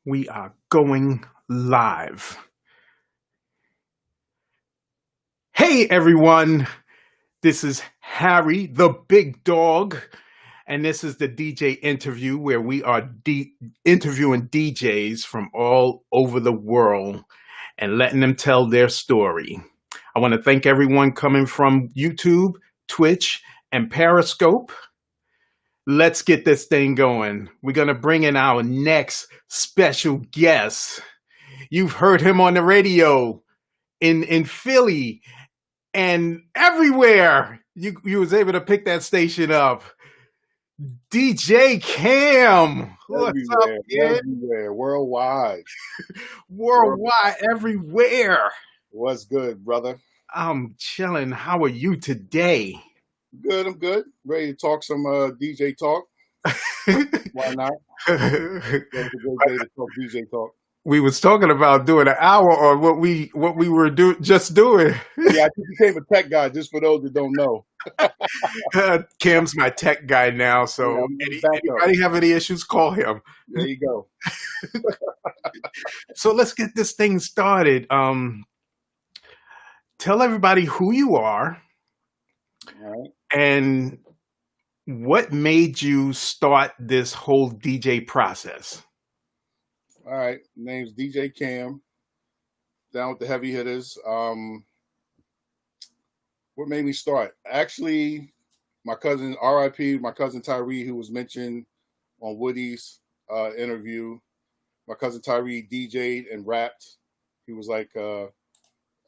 We are going live. Hey everyone, this is Harry, the big dog, and this is the DJ interview where we are interviewing DJs from all over the world and letting them tell their story. I want to thank everyone coming from YouTube, Twitch, and Periscope. Let's get this thing going. We're going to bring in our next special guest. You've heard him on the radio in Philly and everywhere. You was able to pick that station up. DJ Kam. What's up, kid? Everywhere, worldwide. Worldwide, everywhere. What's good, brother? I'm chilling. How are you today? Good, I'm good. Ready to talk some DJ talk. Why not? It's a good day to talk DJ talk. We was talking about doing an hour on what we were just doing. Yeah, I just became a tech guy, just for those that don't know. Cam's my tech guy now, so anybody have any issues, call him. There you go. So let's get this thing started. Tell everybody who you are. All right. And what made you start this whole DJ process? All right. Name's DJ Kam. Down with the Heavy Hitters. What made me start? Actually, my cousin, RIP, my cousin Tyree, who was mentioned on Woody's interview. My cousin Tyree DJ'd and rapped. He was like a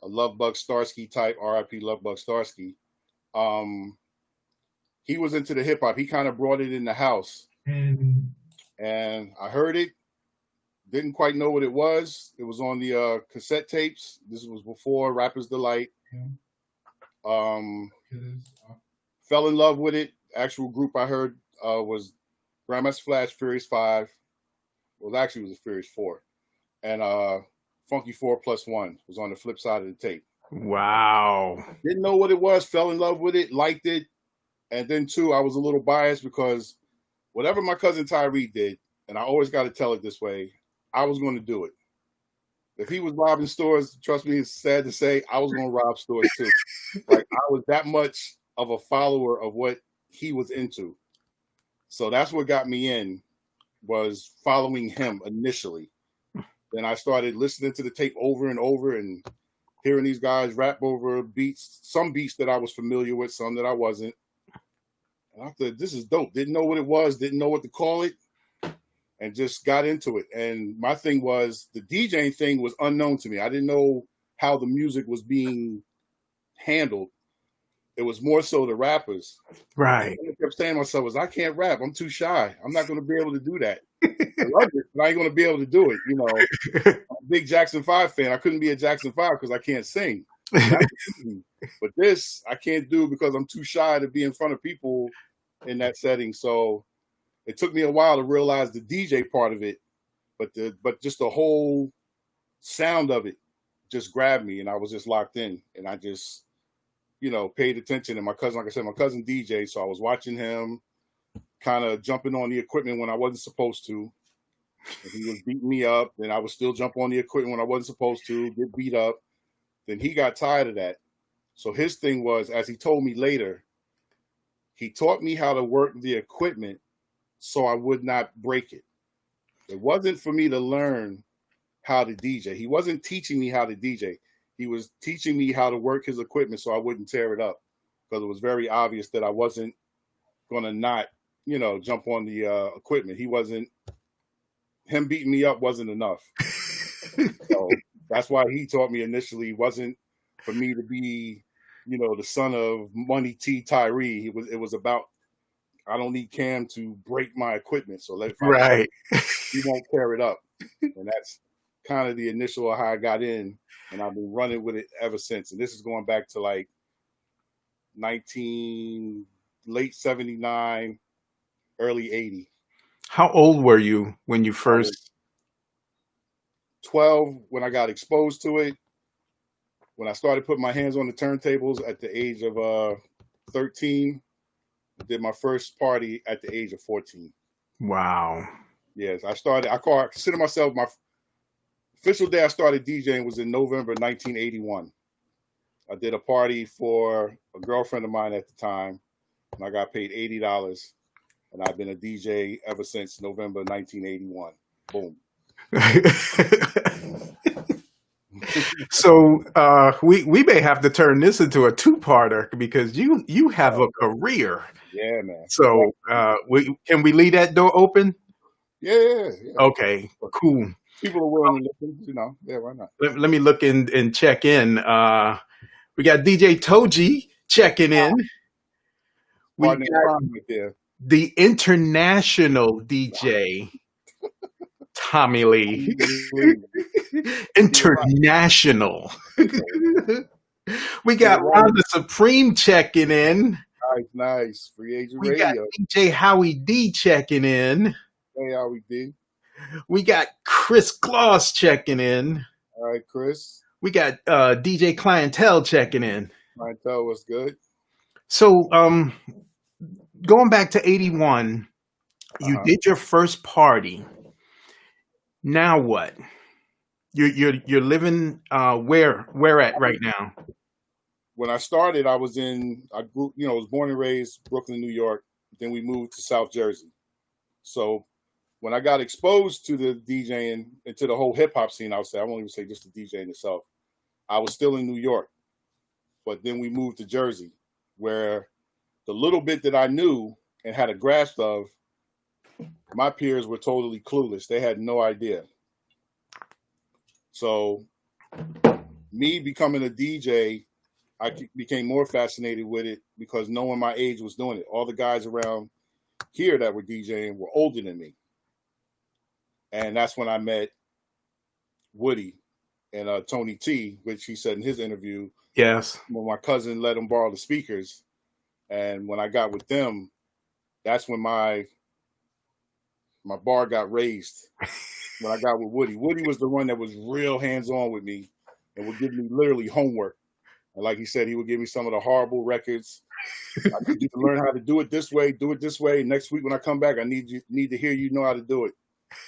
Lovebug Starsky type, RIP Lovebug Starsky. He was into the hip hop. He kind of brought it in the house, and I heard it. Didn't quite know what it was. It was on the cassette tapes. This was before Rapper's Delight. Fell in love with it. Actual group I heard was Grandmaster Flash, Furious 5. Well, actually, it was a Furious 4, and Funky 4+1 was on the flip side of the tape. Wow. Didn't know what it was. Fell in love with it. Liked it. And then, too, I was a little biased because whatever my cousin Tyree did, and I always got to tell it this way, I was going to do it. If he was robbing stores, trust me, it's sad to say, I was going to rob stores, too. Like, I was that much of a follower of what he was into. So that's what got me in, was following him initially. Then I started listening to the tape over and over and hearing these guys rap over beats, some beats that I was familiar with, some that I wasn't. And I thought, this is dope. Didn't know what it was, didn't know what to call it, and just got into it. And my thing was, the DJing thing was unknown to me. I didn't know how the music was being handled. It was more so the rappers. Right. And I kept saying to myself, I can't rap. I'm too shy. I'm not going to be able to do that. I love it, but I ain't going to be able to do it. You know, I'm a big Jackson 5 fan. I couldn't be a Jackson 5 because I can't sing. But this I can't do because I'm too shy to be in front of people in that setting. So it took me a while to realize the DJ part of it, but just the whole sound of it just grabbed me, and I was just locked in, and I just, paid attention. And my cousin, like I said, my cousin DJ, so I was watching him, kind of jumping on the equipment when I wasn't supposed to. And he was beating me up, then I would still jump on the equipment when I wasn't supposed to, get beat up. Then he got tired of that. So his thing was, as he told me later, he taught me how to work the equipment so I would not break it. It wasn't for me to learn how to DJ. He wasn't teaching me how to DJ. He was teaching me how to work his equipment so I wouldn't tear it up, because it was very obvious that I wasn't going to not, jump on the equipment. Him beating me up wasn't enough. So that's why he taught me initially. Wasn't for me to be, the son of Money T Tyree. It was about, I don't need Kam to break my equipment. So right. He won't tear it up. And that's kind of the initial how I got in, and I've been running with it ever since. And this is going back to like late 79, early 80. How old were you when you first? 12 when I got exposed to it. When I started putting my hands on the turntables at the age of 13, did my first party at the age of 14. Wow. Yes, I consider myself my official day I started DJing was in November 1981. I did a party for a girlfriend of mine at the time, and I got paid $80. And I've been a DJ ever since November 1981. Boom. So we may have to turn this into a two-parter because you have a career. Yeah, man. So can we leave that door open? Yeah. Okay, cool. People are willing to listen, you know. Yeah, why not? Let me look in and check in. We got DJ Toji checking in. We Partner in got crime right there. the international DJ Tommy Lee. International. We got Ron the Supreme checking in. Nice. Free Agent We Radio. got DJ Howie D checking in. Hey, Howie D. We got Chris Kloss checking in. All right, Chris. We got DJ Clientele checking in. Clientele, what's good? So going back to 81, you did your first party. Now what? You're living where at right now? When I started, I was born and raised Brooklyn, New York. Then we moved to South Jersey. So when I got exposed to the DJing and to the whole hip hop scene, I won't even say just the DJing itself. I was still in New York, but then we moved to Jersey, where the little bit that I knew and had a grasp of, my peers were totally clueless. They had no idea. So me becoming a DJ, I became more fascinated with it because no one my age was doing it. All the guys around here that were DJing were older than me. And that's when I met Woody and Tony T, which he said in his interview. Yes. When my cousin let him borrow the speakers. And when I got with them, that's when my bar got raised. When I got with Woody. Woody was the one that was real hands-on with me and would give me literally homework. And like he said, he would give me some of the horrible records. I need you to learn how to do it this way, do it this way. Next week when I come back, I need to hear you know how to do it.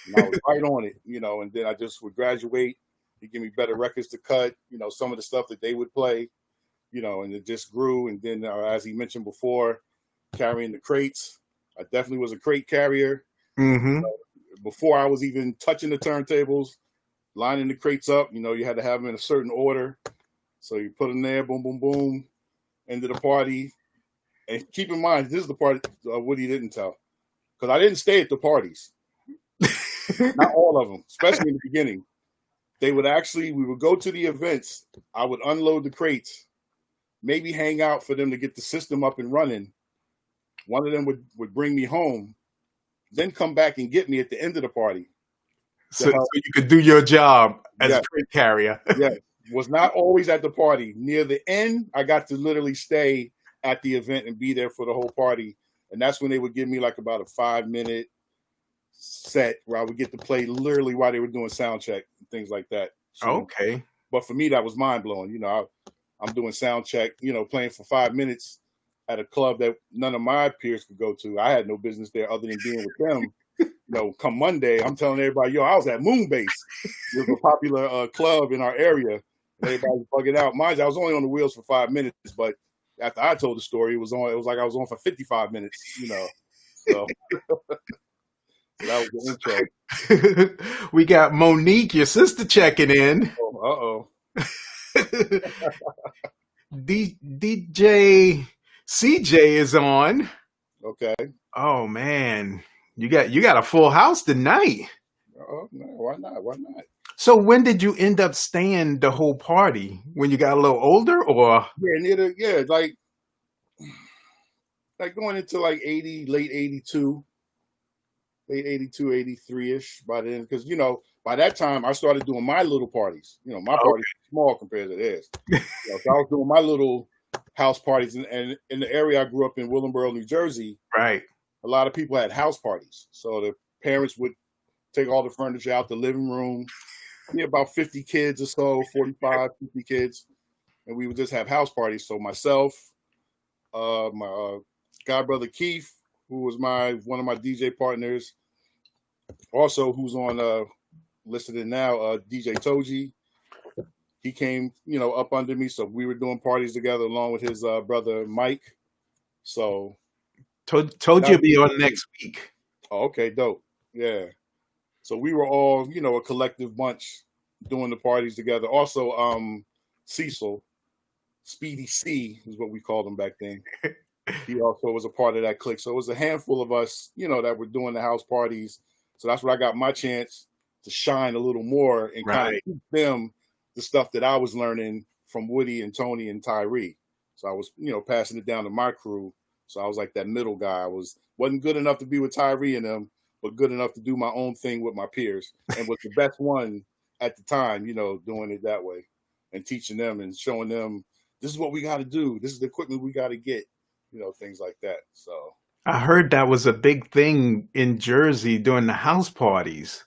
And I was right on it, and then I just would graduate. He'd give me better records to cut, some of the stuff that they would play, and it just grew. And then as he mentioned before, carrying the crates. I definitely was a crate carrier. Mm-hmm. Before I was even touching the turntables, lining the crates up, you had to have them in a certain order. So you put them there, boom, boom, boom, end of the party. And keep in mind, this is the part Woody didn't tell. Because I didn't stay at the parties. Not all of them, especially in the beginning. We would go to the events. I would unload the crates, maybe hang out for them to get the system up and running. One of them would bring me home, then come back and get me at the end of the party. So you could do your job as a crate carrier. Yeah. Was not always at the party. Near the end, I got to literally stay at the event and be there for the whole party. And that's when they would give me like about a 5-minute set where I would get to play literally while they were doing sound check and things like that. So, okay. But for me, that was mind blowing. I'm doing sound check, playing for 5 minutes at a club that none of my peers could go to. I had no business there other than being with them. Come Monday, I'm telling everybody, I was at Moonbase. It was a popular club in our area. Everybody was bugging out. Mind you, I was only on the wheels for 5 minutes, but after I told the story, it was like I was on for 55 minutes, So that was the intro. We got Monique, your sister, checking in. Oh, DJ CJ is on. Okay. Oh man, you got a full house tonight. Oh, no, why not? Why not? So when did you end up staying the whole party? When you got a little older, or like going into like 80, late 82, 83-ish by then, because by that time I started doing my little parties. My parties were small compared to theirs. So I was doing my little house parties, and in the area I grew up in, Willingboro, New Jersey, right? A lot of people had house parties, so the parents would take all the furniture out the living room. About 50 kids or so, 45, 50 kids, and we would just have house parties. So myself, my godbrother Keith, who was one of my DJ partners, Also, who's on listening now, DJ Toji. He came, up under me, so we were doing parties together along with his brother Mike. So Told that you to was be on next week. okay, dope. Yeah. So we were all, a collective bunch doing the parties together. Also, Cecil, Speedy C is what we called him back then. He also was a part of that clique. So it was a handful of us, that were doing the house parties. So that's where I got my chance to shine a little more and kind of Right. teach them the stuff that I was learning from Woody and Tony and Tyree. So I was, passing it down to my crew. So I was like that middle guy. Wasn't good enough to be with Tyree and them, but good enough to do my own thing with my peers, and was the best one at the time, doing it that way and teaching them and showing them this is what we got to do. This is the equipment we got to get, things like that. So I heard that was a big thing in Jersey during the house parties.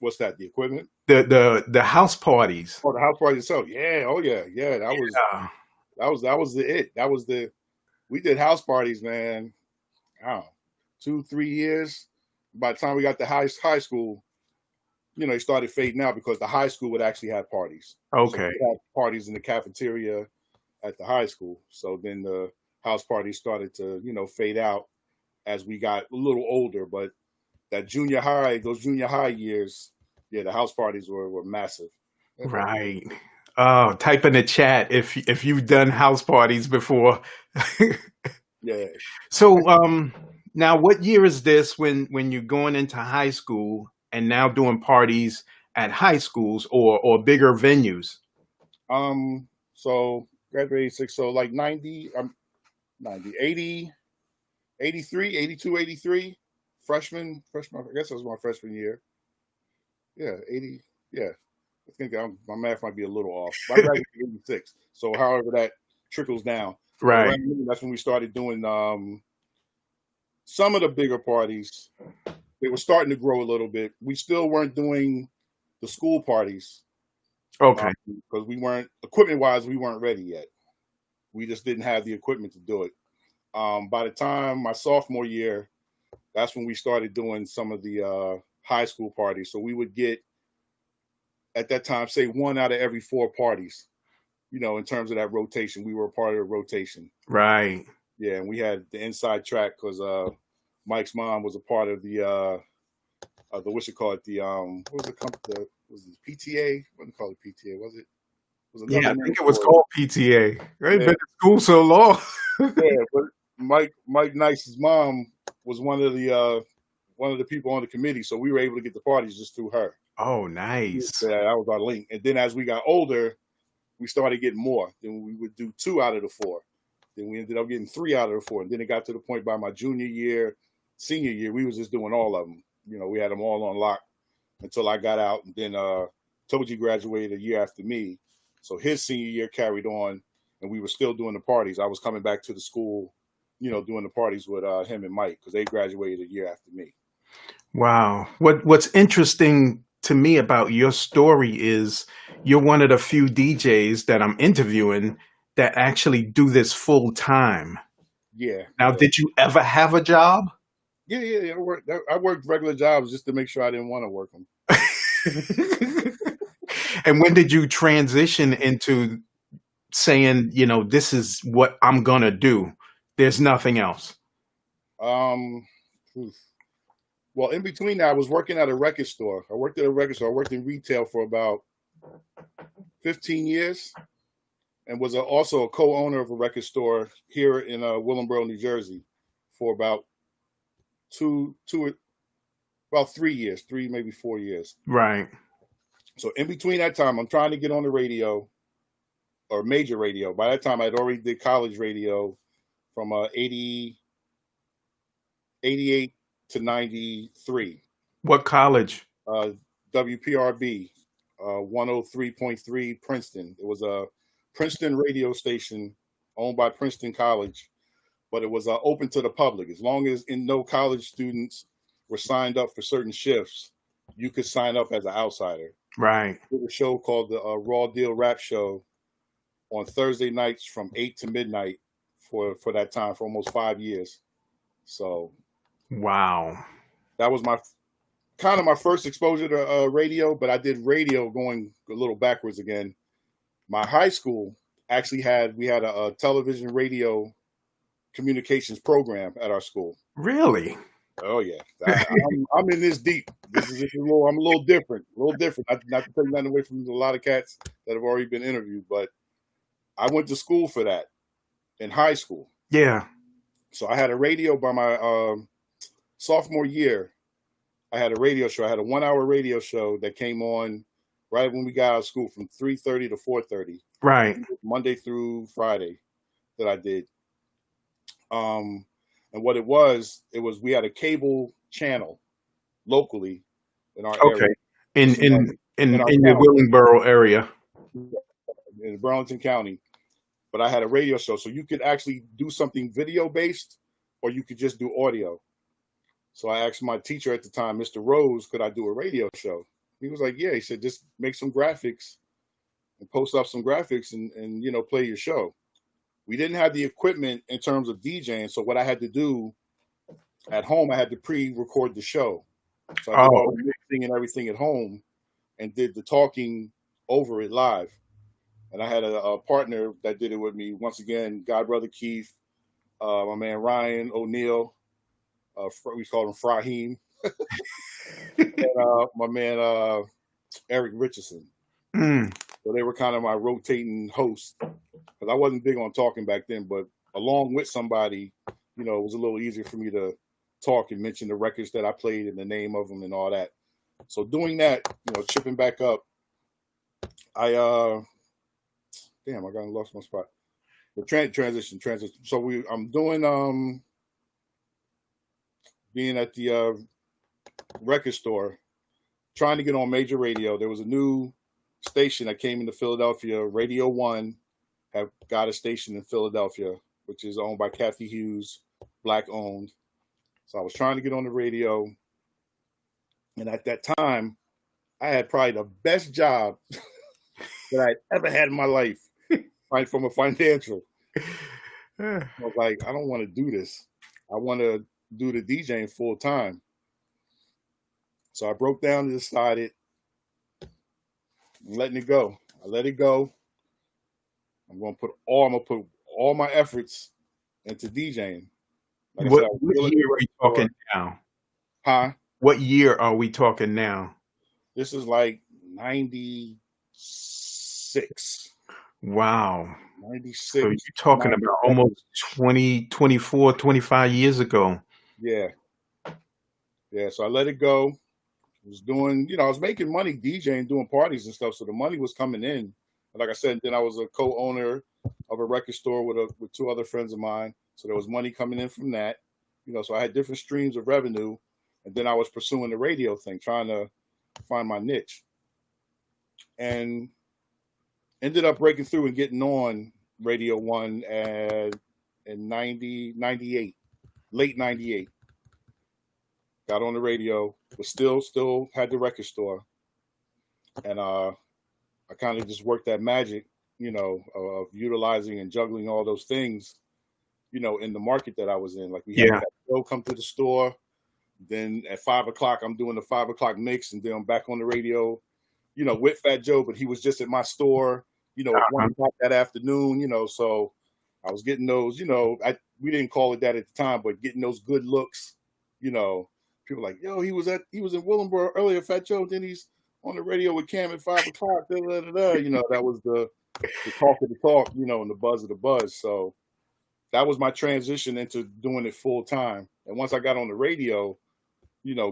what's that? The equipment? The house parties. Oh, the house party itself. Yeah. Oh yeah. Yeah. Yeah. That was the it. We did house parties, man. I don't know, 2-3 years. By the time we got to high school, it started fading out because the high school would actually have parties. So Okay. we had parties in the cafeteria at the high school. So then the house parties started to, fade out as we got a little older. But those junior high years, yeah, the house parties were massive. Right. Oh, type in the chat if you've done house parties before. Yeah. So now what year is this when you're going into high school and now doing parties at high schools or bigger venues? So graduated 6, so like 90, 90, 80, 83, 82, 83, freshman, I guess that was my freshman year. Yeah, 80, yeah. I think my math might be a little off. I graduated in 86. So however that trickles down. Right. Around then, that's when we started doing some of the bigger parties. They were starting to grow a little bit. We still weren't doing the school parties Okay. because we weren't, equipment wise, we weren't ready yet. We just didn't have the equipment to do it. By the time my sophomore year, that's when we started doing some of the high school parties. So we would get, at that time, say 1 out of every 4 parties, in terms of that rotation. We were a part of the rotation. Right. Yeah, and we had the inside track because Mike's mom was a part of the what you call it, the what was it called, was it PTA? What did you call it, PTA? Was it? Yeah, I think it was called PTA. Right? Been in school so long. Yeah, but Mike Nice's mom was one of the people on the committee, so we were able to get the parties just through her. Oh, nice. Yeah, that was our link. And then as we got older, we started getting more. Then we would do 2 out of the 4. Then we ended up getting 3 out of the 4. And then it got to the point by my junior year, senior year, we was just doing all of them. We had them all on lock until I got out. And then Toji graduated a year after me. So his senior year carried on, and we were still doing the parties. I was coming back to the school, doing the parties with him and Mike because they graduated a year after me. Wow. What's interesting to me about your story is you're one of the few DJs that I'm interviewing that actually do this full time. Yeah. Now, did you ever have a job? Yeah. I worked regular jobs just to make sure I didn't want to work them. And when did you transition into saying, this is what I'm gonna do? There's nothing else. Well, in between that, I was working at a record store. I worked in retail for about 15 years and was also a co-owner of a record store here in Willingboro, New Jersey for about 3 years, maybe 4 years. Right. So in between that time, I'm trying to get on the radio or major radio. By that time, I'd already did college radio from 88 to 93. What college? WPRB, 103.3 Princeton. It was a Princeton radio station owned by Princeton College, but it was open to the public. As long as no college students were signed up for certain shifts, you could sign up as an outsider. Right. There was a show called the Raw Deal Rap Show on Thursday nights from 8 to midnight for that time, for almost 5 years. So wow, that was my kind of my first exposure to radio, but I did radio going a little backwards again. My high school actually we had a television radio communications program at our school. Really? Oh yeah, I'm in this deep. This is a little. I'm a little different. A little different. Not to take nothing away from a lot of cats that have already been interviewed, but I went to school for that in high school. Yeah. So I had a radio by my sophomore year. I had a radio show. I had a 1 hour radio show that came on right when we got out of school from 3:30 to 4:30. Right. Monday through Friday that I did. And what it was we had a cable channel locally in our Okay. area. In your Willingboro area. In Burlington County. But I had a radio show. So you could actually do something video based or you could just do audio. So I asked my teacher at the time, Mr. Rose, could I do a radio show? He was like, yeah. He said, just make some graphics and post up some graphics and play your show. We didn't have the equipment in terms of DJing. So what I had to do at home, I had to pre-record the show. So I did all the mixing and everything at home and did the talking over it live. And I had a partner that did it with me. Once again, Godbrother Keith, my man Ryan O'Neill, we called him Frahim, and my man Eric Richardson. So they were kind of my rotating hosts because I wasn't big on talking back then, but along with somebody, it was a little easier for me to talk and mention the records that I played and the name of them and all that. So doing that, chipping back up, I lost my spot. The transition. So I'm doing being at the record store, trying to get on major radio. There was a new station that came into Philadelphia. Radio One have got a station in Philadelphia, which is owned by Kathy Hughes, Black owned. So I was trying to get on the radio. And at that time, I had probably the best job that I'd ever had in my life, right, from a financial. I was like, I don't want to do this. I want to do the DJing full time. So I broke down and decided I'm letting it go. I let it go. I'm gonna put all my efforts into DJing. Like what year are we talking now? Huh? What year are we talking now? This is like 96. Wow. 96. So you're talking about almost 20, 24, 25 years ago. Yeah. Yeah. So I let it go. I was doing, I was making money DJing, doing parties and stuff. So the money was coming in. And like I said, then I was a co-owner of a record store with two other friends of mine. So there was money coming in from that. So I had different streams of revenue. And then I was pursuing the radio thing, trying to find my niche. And ended up breaking through and getting on Radio One in 98, late 98. Got on the radio, but still had the record store. And I kind of just worked that magic, of utilizing and juggling all those things, in the market that I was in. Like we had that show come to the store. Then at 5 o'clock, I'm doing the 5 o'clock mix, and then I'm back on the radio, with Fat Joe, but he was just at my store, at 1 o'clock that afternoon, so I was getting those, we didn't call it that at the time, but getting those good looks, people like, yo, he was in Willingboro earlier, Fat Joe, then he's on the radio with Cam at 5 o'clock, that was the talk of the talk, and the buzz of the buzz. So that was my transition into doing it full time. And once I got on the radio,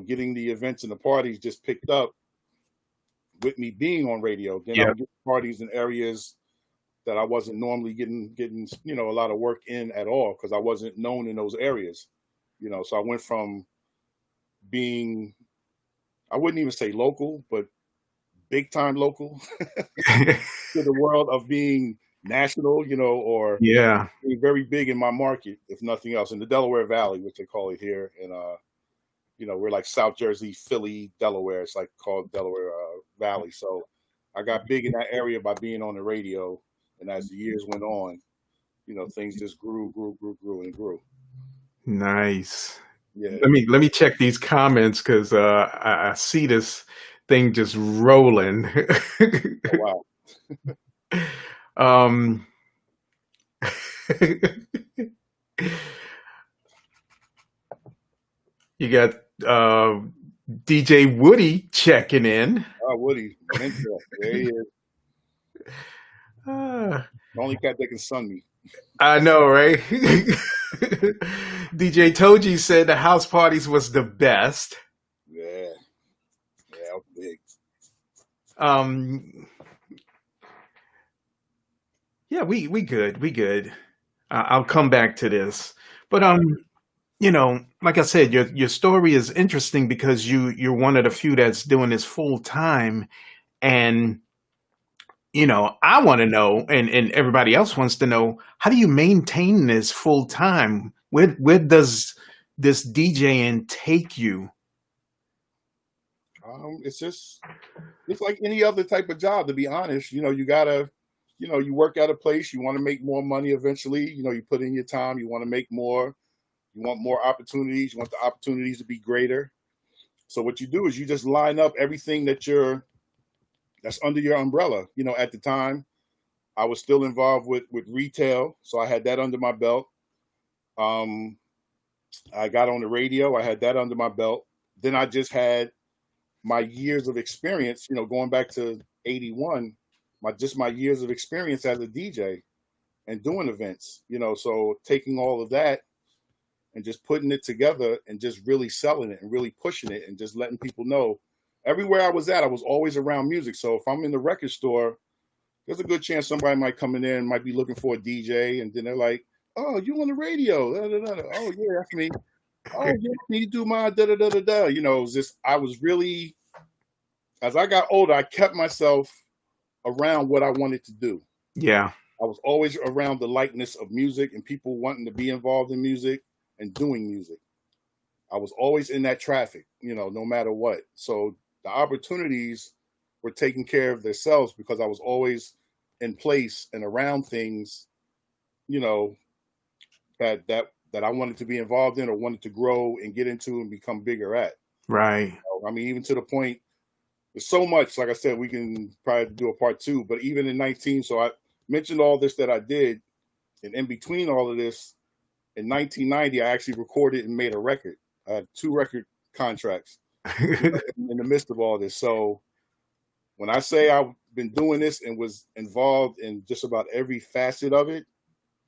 getting the events and the parties just picked up with me being on radio. Then I would get parties in areas that I wasn't normally getting, a lot of work in at all because I wasn't known in those areas. So I went from being, I wouldn't even say local, but big time local to the world of being national, or being very big in my market, if nothing else, in the Delaware Valley, which they call it here. And, we're like South Jersey, Philly, Delaware. It's like called Delaware Valley. So I got big in that area by being on the radio. And as the years went on, things just grew and grew. Nice. Yeah. Let me check these comments because I see this thing just rolling. Oh, wow. um, you got DJ Woody checking in. Oh, Woody, mentor. There he is. Ah, The only cat that can sun me. I know, right? DJ Toji said the house parties was the best. Yeah. Yeah, that was big. Um, yeah, we good, we good. I'll come back to this, but you know, like I said, your story is interesting because you're one of the few that's doing this full time, and you know, I want to know, and everybody else wants to know, how do you maintain this full time? Where does this DJing take you? It's like any other type of job, to be honest. You know, you gotta, you work at a place, you want to make more money eventually. You know, you put in your time, you want to make more, you want more opportunities, you want the opportunities to be greater. So what you do is you just line up everything that's under your umbrella. You know, at the time, I was still involved with retail, so I had that under my belt. Um, I got on the radio, I had that under my belt. Then I just had my years of experience, going back to 81, my years of experience as a DJ and doing events, so taking all of that and just putting it together and just really selling it and really pushing it and just letting people know everywhere I was at, I was always around music. So if I'm in the record store, there's a good chance somebody might come in there and might be looking for a DJ, and then they're like, "Oh, you on the radio? Da, da, da, da. Oh yeah, that's me. Oh yeah, can you do my da da da da da?" It was just I was really, as I got older, I kept myself around what I wanted to do. Yeah, I was always around the likeness of music and people wanting to be involved in music and doing music. I was always in that traffic, no matter what. So the opportunities were taking care of themselves because I was always in place and around things, you know, that I wanted to be involved in or wanted to grow and get into and become bigger at. right. I mean, even to the point, there's so much, like I said, we can probably do a part two, but even in 19, so I mentioned all this that I did, and in between all of this, in 1990, I actually recorded and made a record. I had 2 record contracts in the midst of all this. So when I say I've been doing this and was involved in just about every facet of it,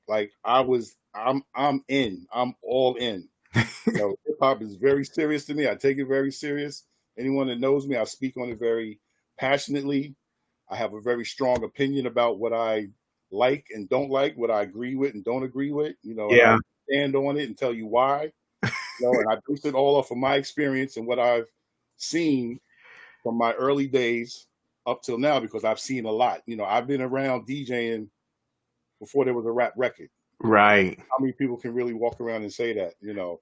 like I'm in. I'm all in. Hip hop is very serious to me. I take it very serious. Anyone that knows me, I speak on it very passionately. I have a very strong opinion about what I like and don't like, what I agree with and don't agree with, and Yeah, I stand on it and tell you why. And I base it all off of my experience and what I've seen from my early days up till now, because I've seen a lot. I've been around DJing before there was a rap record. right. How many people can really walk around and say that?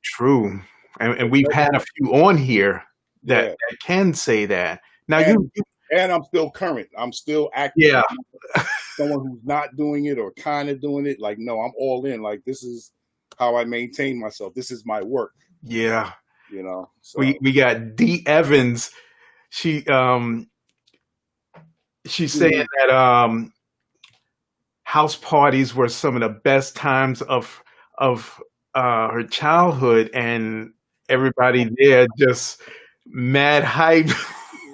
True. And But we've had a few on here that, yeah, that can say that. Now and I'm still current. I'm still active. yeah, I'm not someone who's not doing it or kind of doing it. Like, no, I'm all in. Like, this is how I maintain myself. This is my work. yeah. So We got D Evans. She she's saying that house parties were some of the best times of her childhood, and everybody there just mad hype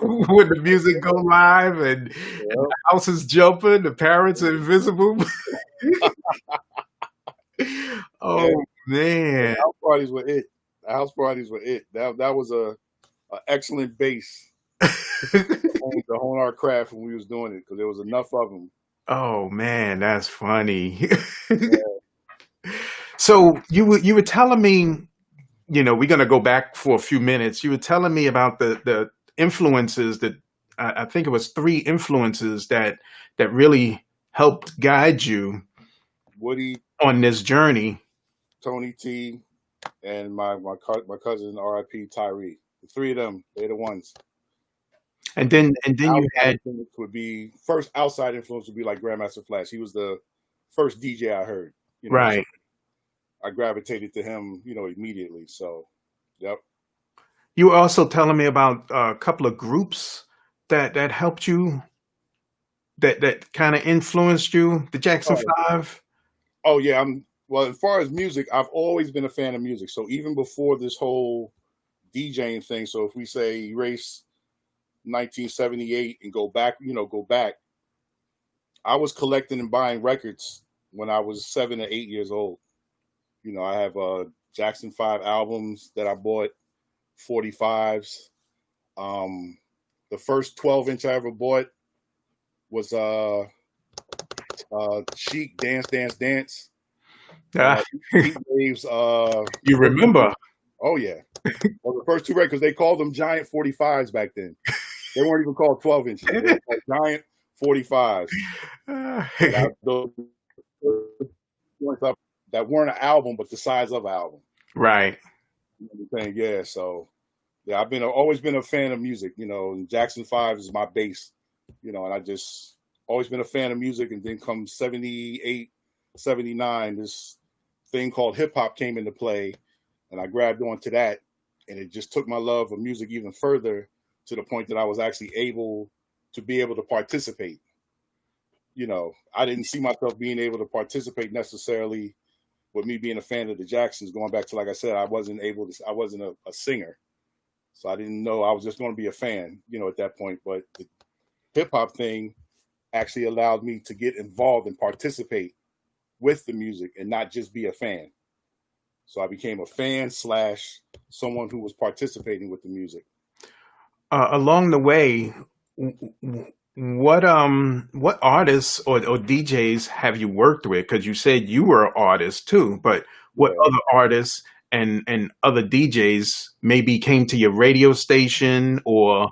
when the music go live and the house is jumping, the parents are invisible. Oh yeah, man. house parties were it. The house parties were it. That was a excellent base to hone our craft when we was doing it, because there was enough of them. Oh man, that's funny. Yeah. So you were telling me, we're gonna go back for a few minutes. You were telling me about the influences that I think it was 3 influences that really helped guide you Woody, on this journey. Tony T, and my cousin R.I.P. Tyree. The 3 of them, they're the ones. And then you Outside had influence first outside influence would be like Grandmaster Flash. He was the first DJ I heard. So right. I gravitated to him, immediately. So Yep. You were also telling me about a couple of groups that helped you, that kind of influenced you. The Jackson Oh, Five. oh yeah. Well, as far as music, I've always been a fan of music. So even before this whole DJing thing, so if we say erase 1978 and go back, I was collecting and buying records when I was 7 or 8 years old. I have Jackson 5 albums that I bought, 45s. The first 12-inch I ever bought was Chic Dance Dance Dance and Ah, Heat Waves. you remember? Oh yeah, well the first two records because they called them Giant 45s back then. They weren't even called 12 inches. They were called Giant 45s. Those that weren't an album, but the size of an album. Right. You know what I'm saying? Yeah. So yeah, always been a fan of music. And Jackson 5 is my base. And I just always been a fan of music. And then come 78, 79, this thing called hip hop came into play, and I grabbed onto that, and it just took my love of music even further to the point that I was actually able to participate. I didn't see myself being able to participate necessarily with me being a fan of the Jacksons. Going back to, like I said, I wasn't a singer. So I didn't know, I was just going to be a fan, at that point. But the hip hop thing actually allowed me to get involved and participate with the music and not just be a fan. So I became a fan / someone who was participating with the music. Along the way, what artists or DJs have you worked with? Because you said you were an artist too, but what Yeah. other artists and other DJs maybe came to your radio station or?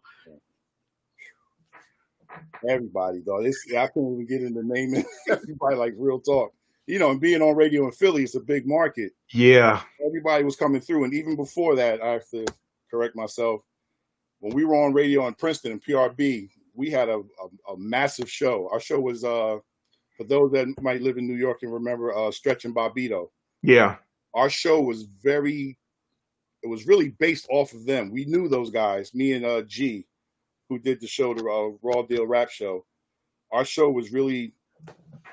Everybody, though. I can't even get into naming everybody, like real talk. And being on radio in Philly, it's a big market. Yeah. Everybody was coming through. And even before that, I have to correct myself. When we were on radio in Princeton and PRB, we had a massive show. Our show was, for those that might live in New York and remember Stretch and Bobbito. Yeah. Our show was it was really based off of them. We knew those guys, me and G, who did the show, the Raw Deal Rap Show. Our show was really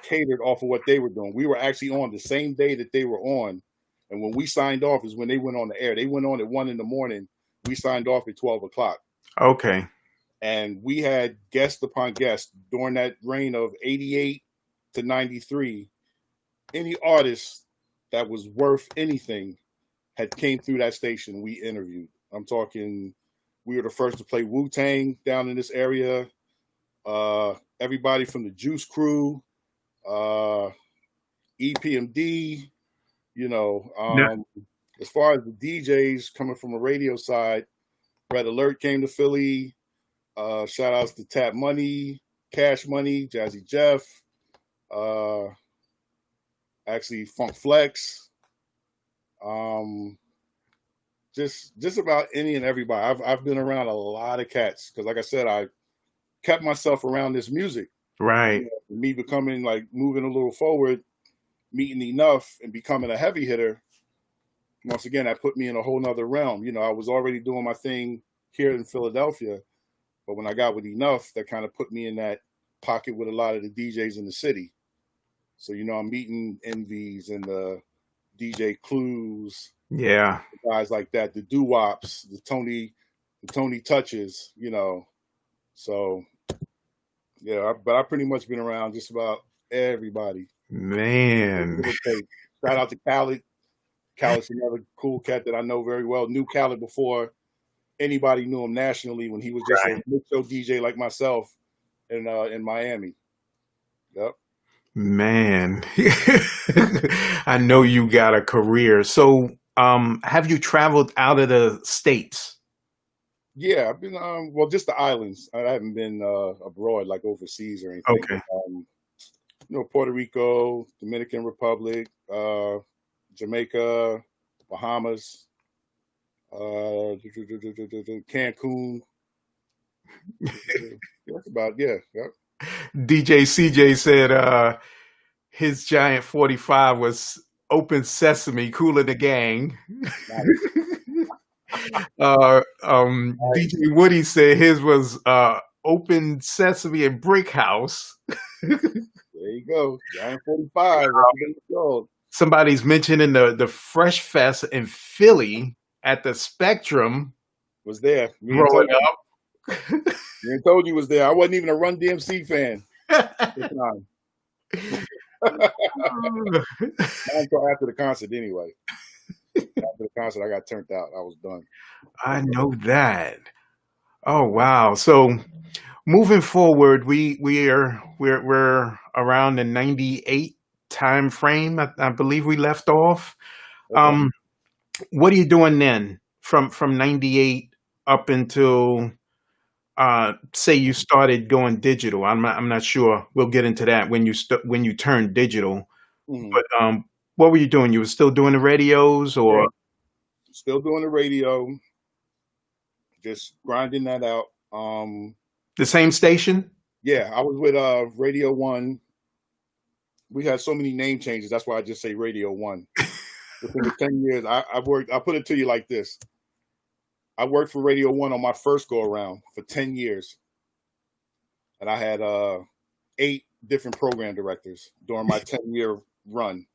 catered off of what they were doing. We were actually on the same day that they were on. And when we signed off is when they went on the air. They went on at 1 a.m. We signed off at 12 o'clock. Okay. And we had guest upon guest during that reign of 88 to 93. Any artist that was worth anything had came through that station. We interviewed. I'm talking, we were the first to play Wu-Tang down in this area. Everybody from the Juice Crew, EPMD, as far as the DJs coming from a radio side, Red Alert came to Philly. Shout outs to Tap Money, Cash Money, Jazzy Jeff, actually Funk Flex, just about any and everybody. I've been around a lot of cats because, like I said, I kept myself around this music. Right. Me becoming moving a little forward, meeting Enough and becoming a heavy hitter. Once again, that put me in a whole nother realm. I was already doing my thing here in Philadelphia, but when I got with Enough, that kind of put me in that pocket with a lot of the DJs in the city. So, I'm meeting Envies and the DJ Clues. Yeah. Guys like that, the Doo-Wops, the Tony Touches, So, yeah, but I've pretty much been around just about everybody. Man. Shout out to Khaled. Khaled's another cool cat that I know very well. Knew Khaled before anybody knew him nationally when he was just a mix show DJ like myself in Miami. Yep. Man. I know you got a career. So have you traveled out of the States? Yeah, I've been just the islands. I haven't been abroad, like overseas or anything. Okay. Puerto Rico, Dominican Republic, Jamaica, Bahamas, Cancun. That's about Yep. DJ CJ said his Giant 45 was Open Sesame, Cooler the Gang. DJ Woody said his was Open Sesame and Brick House. There you go. Giant 45. That's what it's called. Somebody's mentioning the Fresh Fest in Philly at the Spectrum. Was there. Growing up. Me and told you was there. I wasn't even a Run DMC fan at the time. Until after the concert, anyway. After the concert, I got turned out. I was done. I know that. Oh wow! So moving forward, we're around the 98 time frame. I believe we left off. Okay. What are you doing then from 98 up until say you started going digital? I'm not sure. We'll get into that when you turned digital. Mhm. But what were you doing? You were still doing the radios, or Yeah. Still doing the radio, just grinding that out. the same station? Yeah, I was with Radio One. We had so many name changes. That's why I just say Radio One. Within the 10 years, I worked. I put it to you like this: I worked for Radio One on my first go around for 10 years, and I had 8 different program directors during my 10-year run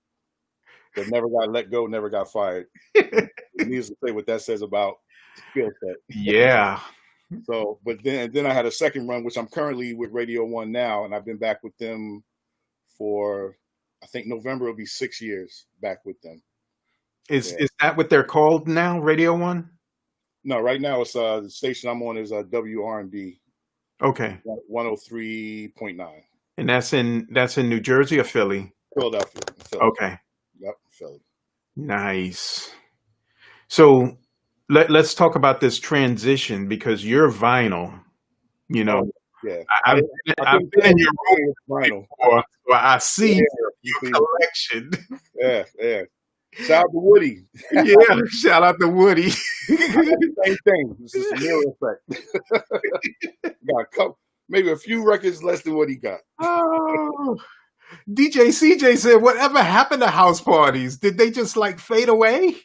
that never got let go, never got fired. Needless to say what that says about skill set. Yeah. So, but then I had a second run, which I'm currently with Radio One now, and I've been back with them for, I think November will be 6 years back with them. Is that what they're called now? Radio One? No, right now it's the station I'm on is WRNB. Okay. 103.9. And that's in New Jersey or Philly? Philadelphia. Okay. Yep, Philly. Nice. So let's talk about this transition, because you're vinyl. You know, yeah. I've been in your room vinyl before, so I see your collection. Yeah. Shout out to Woody. Yeah, shout out to Woody. Same thing. This is a mirror effect. Got a couple, maybe a few records less than what he got. Oh. DJ CJ said, whatever happened to house parties? Did they just like fade away?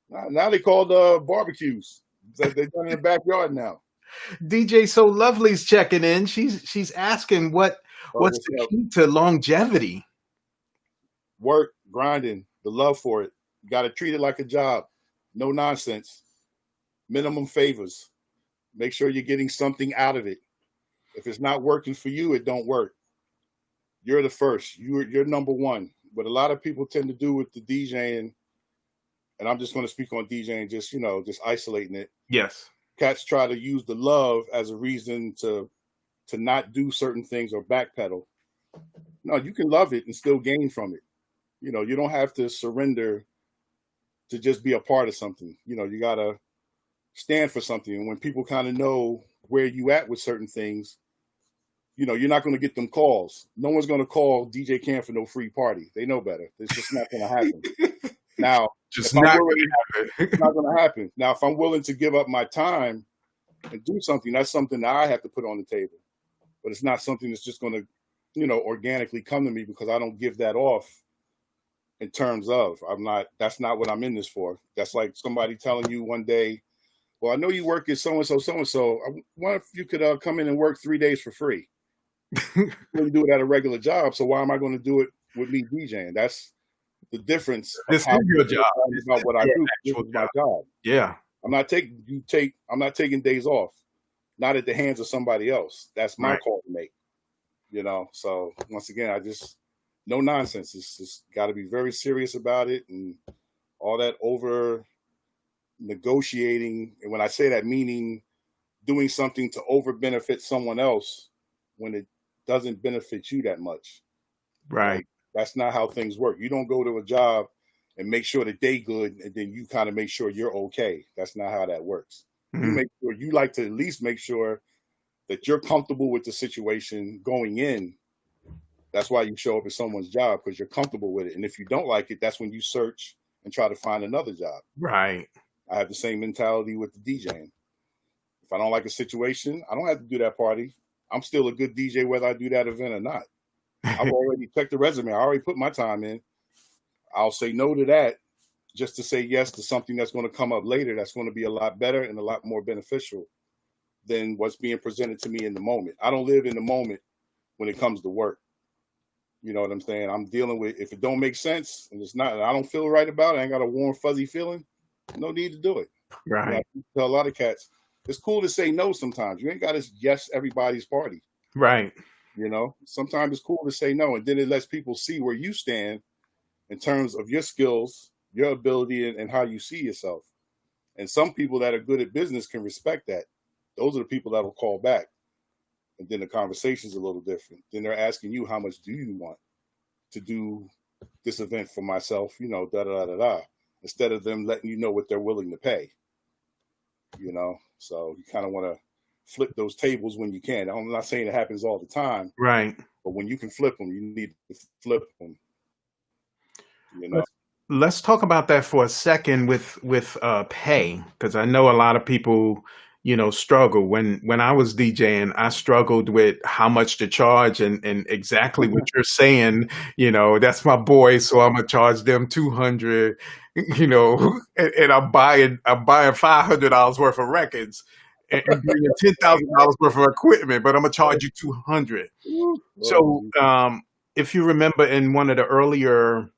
Now they called barbecues. It's like they're done in the backyard now. DJ So Lovely's checking in. She's asking what's the key to longevity? Work, grinding, the love for it. You got to treat it like a job. No nonsense. Minimum favors. Make sure you're getting something out of it. If it's not working for you, it don't work. You're the first. You're number one. What a lot of people tend to do with the DJing, and I'm just going to speak on DJing, just isolating it. Yes. Cats try to use the love as a reason to not do certain things or backpedal. No, you can love it and still gain from it. You know, you don't have to surrender to just be a part of something. You know, you got to stand for something. And when people kind of know where you at with certain things, you know, you're not going to get them calls. No one's going to call DJ Kam for no free party. They know better. It's just not going to happen. Now, it's not going to happen. Now, if I'm willing to give up my time and do something, that's something that I have to put on the table. But it's not something that's just going to, you know, organically come to me, because I don't give that off in terms of that's not what I'm in this for. That's like somebody telling you one day, well, I know you work at so-and-so. I wonder if you could come in and work 3 days for free. You wouldn't do it at a regular job, so why am I going to do it with me DJing? That's the difference. This is your job. About what I do. This is my job. Yeah. I'm not taking days off, not at the hands of somebody else. That's my call to make. You know, so once again, no nonsense. It's just got to be very serious about it, and all that over negotiating. And when I say that, meaning doing something to over benefit someone else when it doesn't benefit you that much. Right. That's not how things work. You don't go to a job and make sure that they good, and then you kind of make sure you're okay. That's not how that works. Mm-hmm. You like to at least make sure that you're comfortable with the situation going in. That's why you show up at someone's job, because you're comfortable with it. And if you don't like it, that's when you search and try to find another job. Right. I have the same mentality with the DJing. If I don't like a situation, I don't have to do that party. I'm still a good DJ whether I do that event or not. I've already checked the resume. I already put my time in. I'll say no to that just to say yes to something that's going to come up later that's going to be a lot better and a lot more beneficial than what's being presented to me in the moment. I don't live in the moment when it comes to work. You know what I'm saying? I'm dealing with, if it don't make sense and it's not, and I don't feel right about it, I ain't got a warm, fuzzy feeling, no need to do it. Right. You know, I tell a lot of cats, it's cool to say no sometimes. You ain't got to yes everybody's party. Right. You know, sometimes it's cool to say no, and then it lets people see where you stand in terms of your skills, your ability, and how you see yourself. And some people that are good at business can respect that. Those are the people that will call back. And then the conversation's a little different. Then they're asking you, how much do you want to do this event for myself? You know, da da da da. Instead of them letting you know what they're willing to pay. You know, so you kind of want to flip those tables when you can. I'm not saying it happens all the time. Right. But when you can flip them, you need to flip them. You know. Let's talk about that for a second with pay, because I know a lot of people, you know, struggle. When I was DJing, I struggled with how much to charge, and exactly what you're saying. You know, that's my boy, so I'm gonna charge them $200. You know, and I'm buying $500 worth of records and bringing $10,000 worth of equipment, but I'm gonna charge you $200. So, if you remember in one of the earlier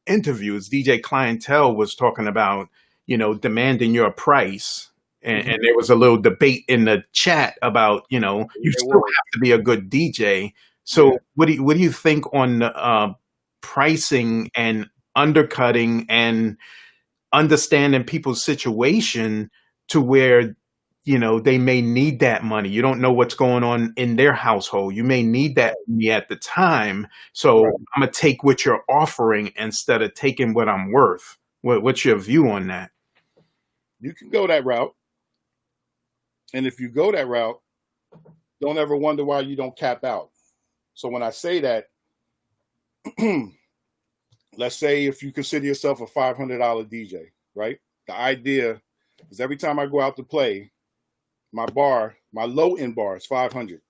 interviews, DJ Clientele was talking about, you know, demanding your price. And there was a little debate in the chat about, you know, you still have to be a good DJ. So what do you think on pricing and undercutting and understanding people's situation to where, you know, they may need that money. You don't know what's going on in their household. You may need that money at the time. So I'm going to take what you're offering instead of taking what I'm worth. What's your view on that? You can go that route. And if you go that route, don't ever wonder why you don't cap out. So when I say that, let's say if you consider yourself a $500 DJ, right? The idea is every time I go out to play, my low end bar is 500.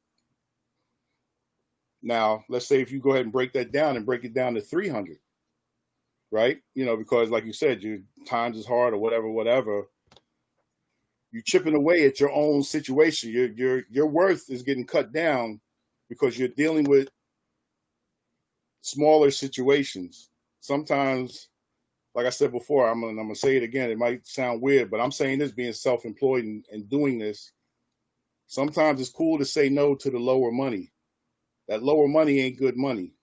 Now, let's say if you go ahead and break that down and break it down to 300, right? You know, because like you said, your times is hard or whatever. You're chipping away at your own situation. Your worth is getting cut down because you're dealing with smaller situations. Sometimes, like I said before, I'm gonna say it again. It might sound weird, but I'm saying this being self-employed and doing this. Sometimes it's cool to say no to the lower money. That lower money ain't good money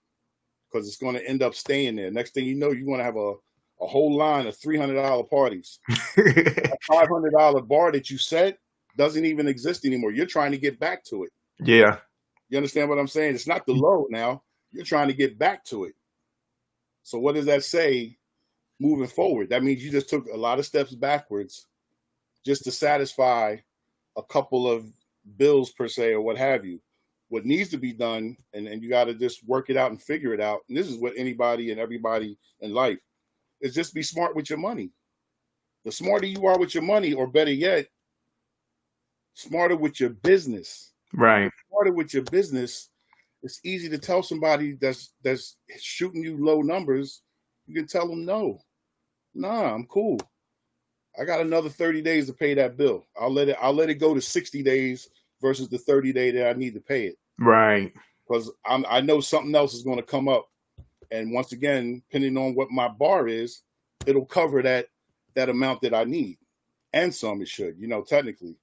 because it's going to end up staying there. Next thing you know, you're going to have a whole line of $300 parties. A $500 bar that you set doesn't even exist anymore. You're trying to get back to it. Yeah. You understand what I'm saying? It's not the low now. You're trying to get back to it. So what does that say moving forward? That means you just took a lot of steps backwards just to satisfy a couple of bills per se or what have you. What needs to be done, and you got to just work it out and figure it out. And this is what anybody and everybody in life is, just be smart with your money. The smarter you are with your money, or better yet, smarter with your business. Right. Smarter with your business. It's easy to tell somebody that's shooting you low numbers. You can tell them no. Nah, I'm cool. I got another 30 days to pay that bill. I'll let it go to 60 days versus the 30 day that I need to pay it. Right. Because I know something else is going to come up. And once again, depending on what my bar is, it'll cover that amount that I need. And some it should, you know, technically.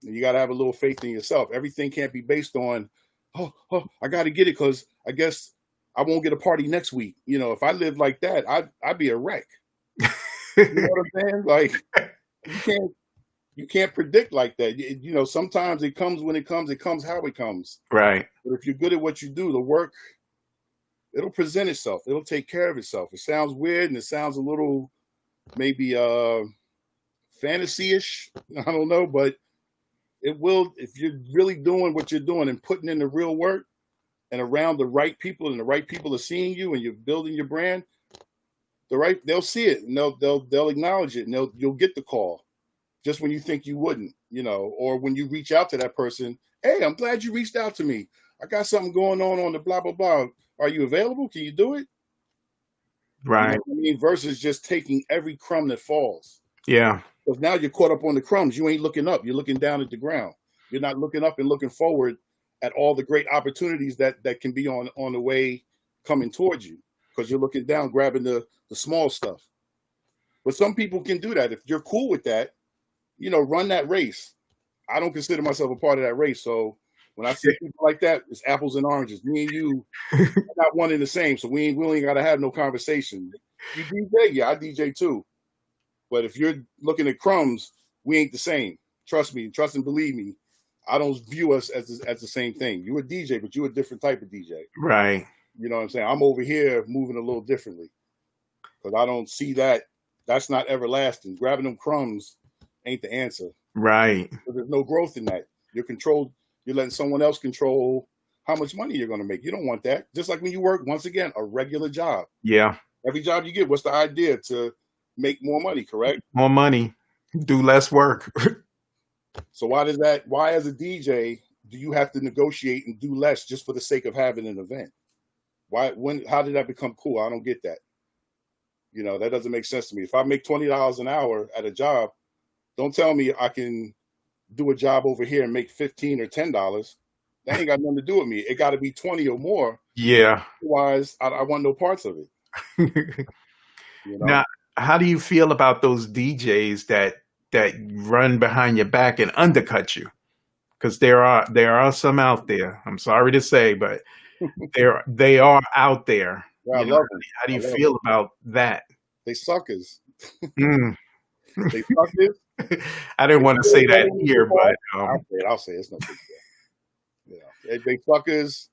And you got to have a little faith in yourself. Everything can't be based on, oh, I got to get it because I guess I won't get a party next week. You know, if I lived like that, I'd be a wreck. You know what I'm saying? Like, you can't predict like that. You know, sometimes it comes when it comes how it comes. Right. But if you're good at what you do, the work, it'll present itself. It'll take care of itself. It sounds weird and it sounds a little maybe fantasy-ish. I don't know, but it will, if you're really doing what you're doing and putting in the real work and around the right people, and the right people are seeing you and you're building your brand, they'll see it and they'll acknowledge it, and you'll get the call just when you think you wouldn't, you know, or when you reach out to that person, hey, I'm glad you reached out to me. I got something going on the blah, blah, blah. Are you available? Can you do it? You know Right. what I mean? Versus just taking every crumb that falls. Yeah. Because now you're caught up on the crumbs. You ain't looking up. You're looking down at the ground. You're not looking up and looking forward at all the great opportunities that can be on the way coming towards you. Because you're looking down, grabbing the small stuff. But some people can do that. If you're cool with that, run that race. I don't consider myself a part of that race. So when I see people like that, it's apples and oranges. Me and you are not one and the same. So we ain't got to have no conversation. You DJ? Yeah, I DJ too. But if you're looking at crumbs, we ain't the same. Trust me, trust and believe me. I don't view us as the same thing. You're a DJ, but you're a different type of DJ. Right. You know what I'm saying? I'm over here moving a little differently because I don't see that. That's not everlasting. Grabbing them crumbs ain't the answer. Right. There's no growth in that. You're controlled. You're letting someone else control how much money you're going to make. You don't want that. Just like when you work, once again, a regular job. Yeah. Every job you get, what's the idea? To make more money, correct? More money, do less work. So why as a DJ, do you have to negotiate and do less just for the sake of having an event? How did that become cool? I don't get that. That doesn't make sense to me. If I make $20 an hour at a job, don't tell me I can do a job over here and make $15 or $10. That ain't got nothing to do with me. It got to be 20 or more. Yeah. Otherwise, I want no parts of it. Now, how do you feel about those DJs that run behind your back and undercut you? Because there are some out there. I'm sorry to say, but they are out there. Yeah, I love them. How do you feel about that? They suckers. Mm. They suckers. I didn't want to say that here, but I'll say it. It's no big deal. They suckers.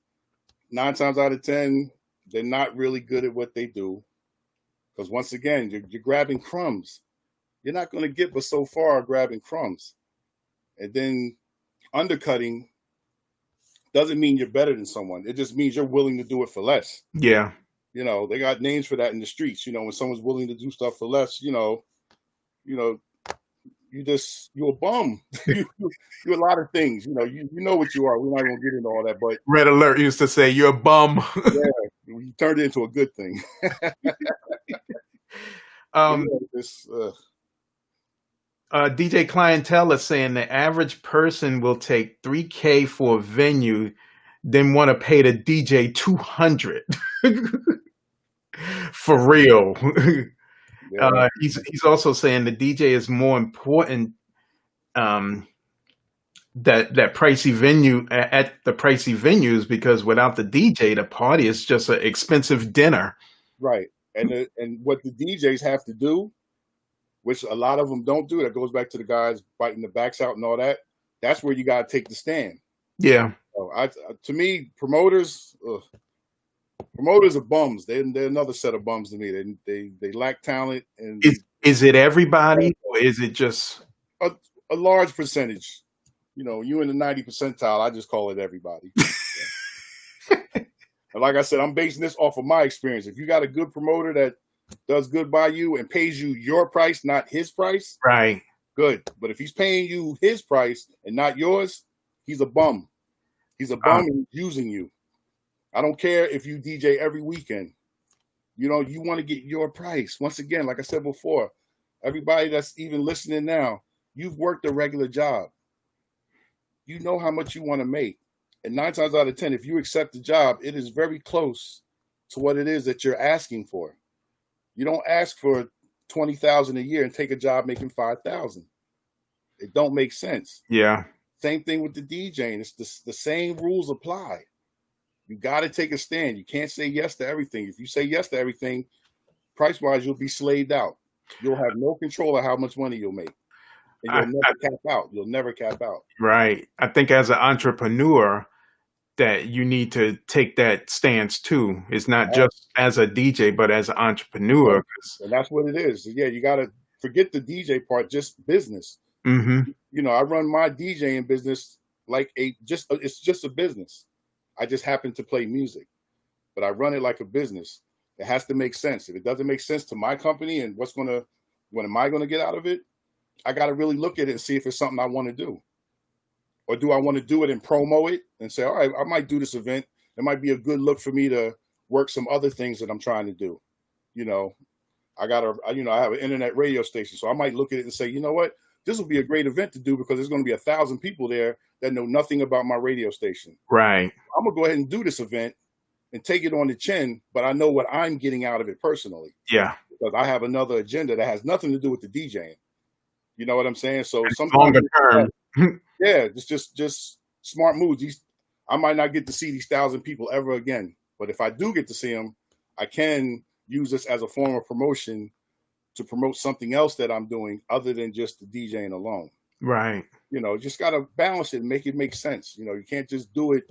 9 times out of 10, they're not really good at what they do. Because once again, you're grabbing crumbs. You're not going to get but so far grabbing crumbs. And then undercutting doesn't mean you're better than someone. It just means you're willing to do it for less. Yeah. They got names for that in the streets. When someone's willing to do stuff for less, you're a bum. You're a lot of things. You know what you are. We're not going to get into all that, but Red Alert used to say you're a bum. Yeah, you turned it into a good thing. DJ Clientele is saying the average person will take $3K for a venue, then want to pay the DJ $200. For real. Yeah. He's also saying the DJ is more important that pricey venue at the pricey venues, because without the DJ, the party is just an expensive dinner. Right. And what the DJs have to do, which a lot of them don't do, that goes back to the guys biting the backs out and all that. That's where you got to take the stand. Yeah. To me, promoters are bums. They're another set of bums to me. They lack talent. And is it everybody, or is it just a large percentage? You in the 90 percentile. I just call it everybody. And like I said, I'm basing this off of my experience. If you got a good promoter that does good by you and pays you your price, not his price, right? Good. But if he's paying you his price and not yours, he's a bum. He's a bum and he's using you. I don't care if you DJ every weekend. You want to get your price. Once again, like I said before, everybody that's even listening now, you've worked a regular job. You know how much you want to make. And 9 times out of 10, if you accept the job, it is very close to what it is that you're asking for. You don't ask for $20,000 a year and take a job making $5,000. It don't make sense. Yeah. Same thing with the DJing. It's the same rules apply. You got to take a stand. You can't say yes to everything. If you say yes to everything, price-wise, you'll be slaved out. You'll have no control of how much money you'll make. And you'll never cap out. You'll never cap out. Right. I think as an entrepreneur that you need to take that stance too. It's not just as a DJ, but as an entrepreneur. And that's what it is. Yeah, you got to forget the DJ part, just business. Mm-hmm. I run my DJing business like it's just a business. I just happen to play music, but I run it like a business. It has to make sense. If it doesn't make sense to my company and what am I going to get out of it? I got to really look at it and see if it's something I want to do. Or do I want to do it and promo it and say, all right, I might do this event. It might be a good look for me to work some other things that I'm trying to do. you know, I have an internet radio station, so I might look at it and say, you know what, this will be a great event to do because there's going to be 1,000 people there that know nothing about my radio station. Right. I'm gonna go ahead and do this event and take it on the chin, but I know what I'm getting out of it personally Yeah. because I have another agenda that has nothing to do with the DJing. You know what I'm saying? So sometimes, Longer term. yeah, it's just smart moves. I might not get to see these 1,000 people ever again, but if I do get to see them, I can use this as a form of promotion to promote something else that I'm doing other than just the DJing alone. Right. Just got to balance it and make it make sense. You can't just do it,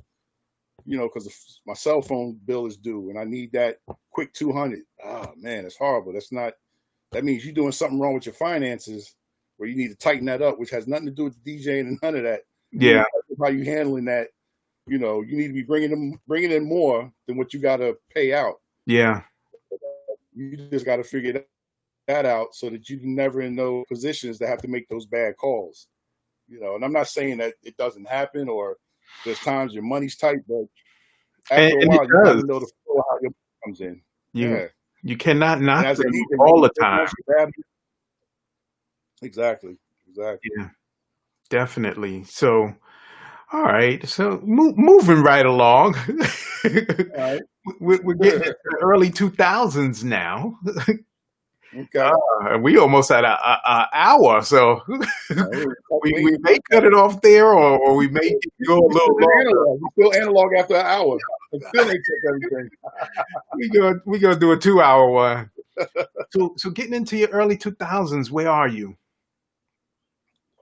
because my cell phone bill is due and I need that quick 200. Oh man, it's horrible. That means you're doing something wrong with your finances where you need to tighten that up, which has nothing to do with the DJing and none of that. Yeah. How you handling that? You need to be bringing in more than what you got to pay out. Yeah. You just got to figure that out so that you can never in those positions that have to make those bad calls. And I'm not saying that it doesn't happen or there's times your money's tight, but after a while, you got to know the flow how your money comes in. You cannot not them all the time. Exactly. Yeah, definitely. So, all right. So moving right along. All right. We're getting into the early 2000s now. Okay. We almost at an hour, so we may cut it off there, or we may go a little longer. We're still analog after an hour. It still ain't took everything. We gonna do a 2-hour one. So getting into your early 2000s, where are you?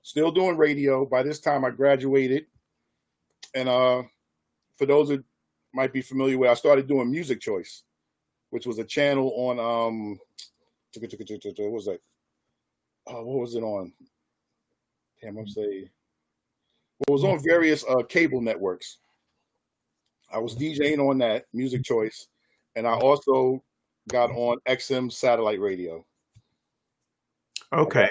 Still doing radio. By this time, I graduated, and for those that might be familiar with, I started doing Music Choice, which was a channel on what was that? What was it on? Damn, I'm saying. Well, it was on various cable networks. I was DJing on that Music Choice, and I also got on XM satellite radio. Okay.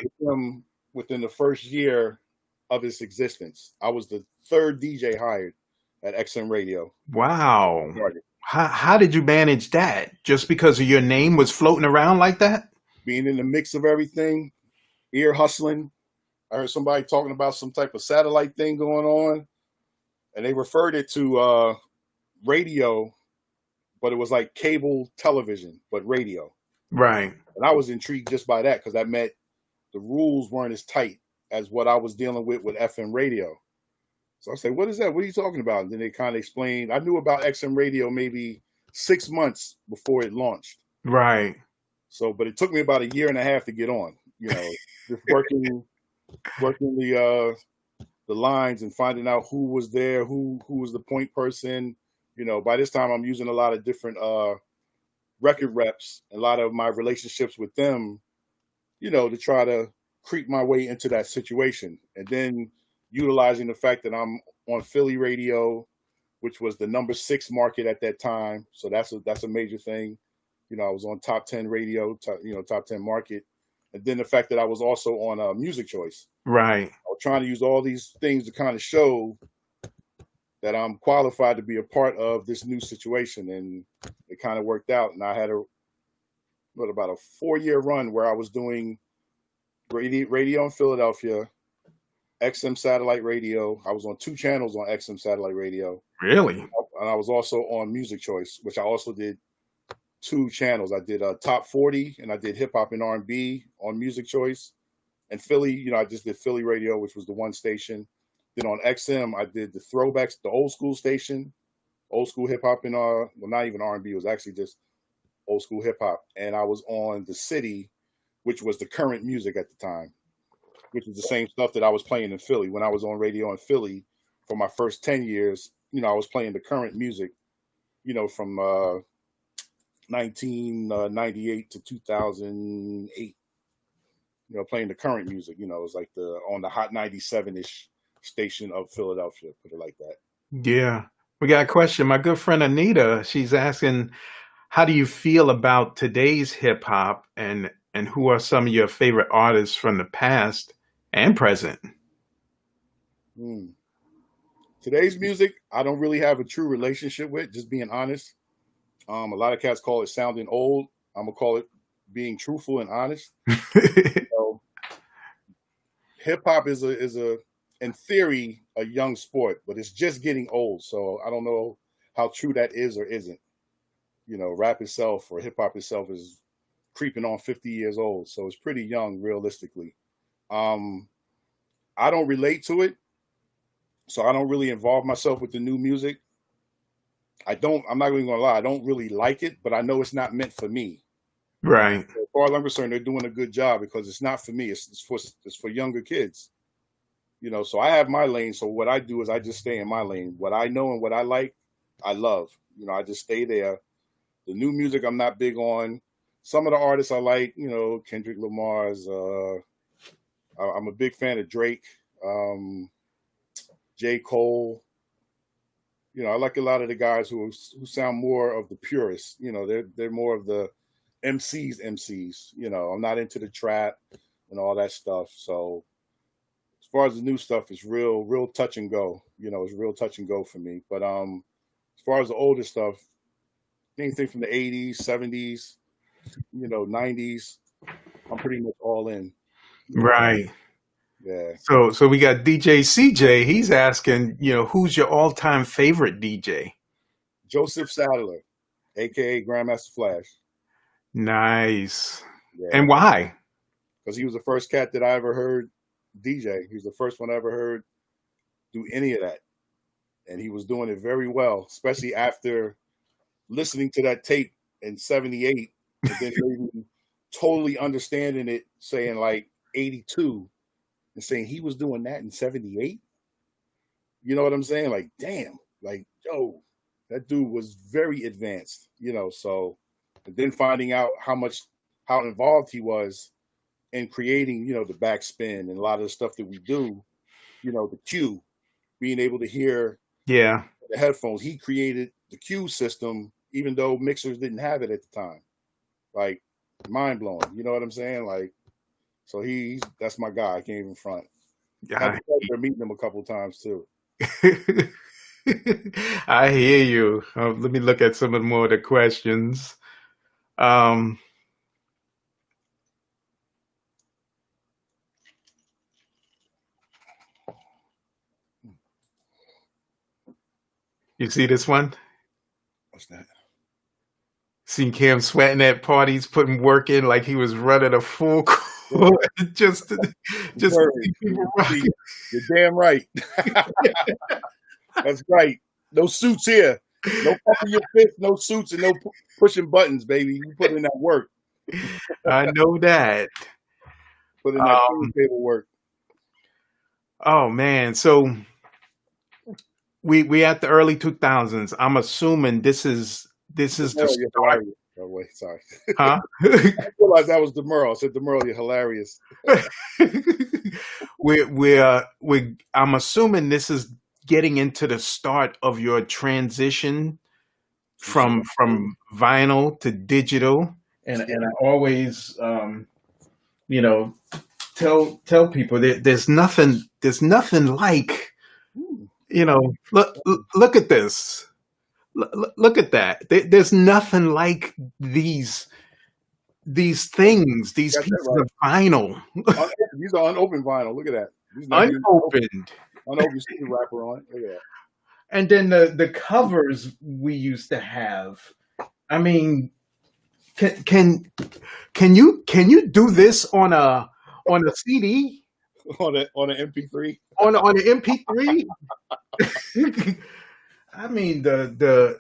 Within the first year of its existence, I was the third DJ hired at XM Radio. Wow. How did you manage that? Just because of your name was floating around like that? Being in the mix of everything, ear hustling. I heard somebody talking about some type of satellite thing going on, and they referred it to radio, but it was like cable television, but radio. Right. And I was intrigued just by that because that meant the rules weren't as tight as what I was dealing with FM radio. So I said, what is that? What are you talking about? And then they kind of explained. I knew about XM radio maybe 6 months before it launched. Right. So, but it took me about a year and a half to get on, just working the lines and finding out who was there, who was the point person. By this time I'm using a lot of different record reps, a lot of my relationships with them, to try to creep my way into that situation. And then utilizing the fact that I'm on Philly radio, which was the number 6 market at that time. So that's a major thing. I was on top 10 radio, top 10 market. And then the fact that I was also on Music Choice. Right. I was trying to use all these things to kind of show that I'm qualified to be a part of this new situation. And it kind of worked out. And I had about a 4-year run where I was doing radio in Philadelphia, XM satellite radio. I was on 2 channels on XM satellite radio. Really? And I was also on Music Choice, which I also did 2 channels. I did top 40 and I did hip hop and R&B on Music Choice. And Philly, I just did Philly radio, which was the 1 station. Then on XM, I did the throwbacks, the old school station, old school hip hop and not even R&B. It was actually just old school hip hop. And I was on the City, which was the current music at the time, which was the same stuff that I was playing in Philly. When I was on radio in Philly for my first 10 years, I was playing the current music, from 1998 to 2008, playing the current music, it was like on the Hot 97-ish station of Philadelphia, put it like that. Yeah. We got a question. My good friend Anita, she's asking, how do you feel about today's hip hop and who are some of your favorite artists from the past and present? Today's music, I don't really have a true relationship with, just being honest. A lot of cats call it sounding old. I'm gonna call it being truthful and honest. So hip hop is a in theory a young sport, but it's just getting old. So I don't know how true that is or isn't. Rap itself or hip hop itself is creeping on 50 years old, so it's pretty young realistically. Um, I don't relate to it, so I don't really involve myself with the new music. I'm not even gonna lie, I don't really like it, but I know it's not meant for me. Right. As far as I'm concerned, they're doing a good job because it's not for me. It's for younger kids. So I have my lane. So what I do is I just stay in my lane. What I know and what I like, I love. I just stay there. The new music I'm not big on. Some of the artists I like, Kendrick Lamar's. I'm a big fan of Drake, J. Cole. I like a lot of the guys who sound more of the purists. They're more of the MCs. I'm not into the trap and all that stuff. So as far as the new stuff, it's real touch and go. It's real touch and go for me. But as far as the older stuff, anything from the 80s, 70s, 90s, I'm pretty much all in. Right. Yeah. So we got DJ CJ. He's asking, who's your all-time favorite DJ? Joseph Sadler, aka Grandmaster Flash. Nice. Yeah. And why? Because he was the first cat that I ever heard DJ. He was the first one I ever heard do any of that. And he was doing it very well, especially after listening to that tape in 78 and then maybe totally understanding it, saying like 82 and saying he was doing that in 78. You know what I'm saying? Like, damn, like, yo, that dude was very advanced, so, and then finding out how involved he was in creating, the backspin and a lot of the stuff that we do, the cue, being able to hear Yeah. the headphones. He created the cue system, even though mixers didn't have it at the time. Like, mind blowing. You know what I'm saying? Like, so that's my guy. I can't even front. I've been meeting him a couple of times too. I hear you. Let me look at some of more of the questions. You see this one? What's that? Seen Cam sweating at parties, putting work in like he was running a full court just to see people rocking. You're damn right. That's right. No suits here. No puffing your fist, no suits, and no pushing buttons, baby. You put in that work. I know that. Put in that table work. Oh man, so we at the early 2000s. I'm assuming this is the start. Oh wait, sorry. Huh? I realized that was DeMerle. I said DeMerle, you're hilarious. I'm assuming this is getting into the start of your transition from vinyl to digital, and I always tell people that there's nothing like, look at this. Look at that. There's nothing like these things, these pieces of vinyl. These are unopened vinyl. Look at that. Unopened. Unopened sticker wrapper on it. Look at that. And then the covers we used to have. I mean, can you do this on a CD? On an MP3? On an MP3? I mean the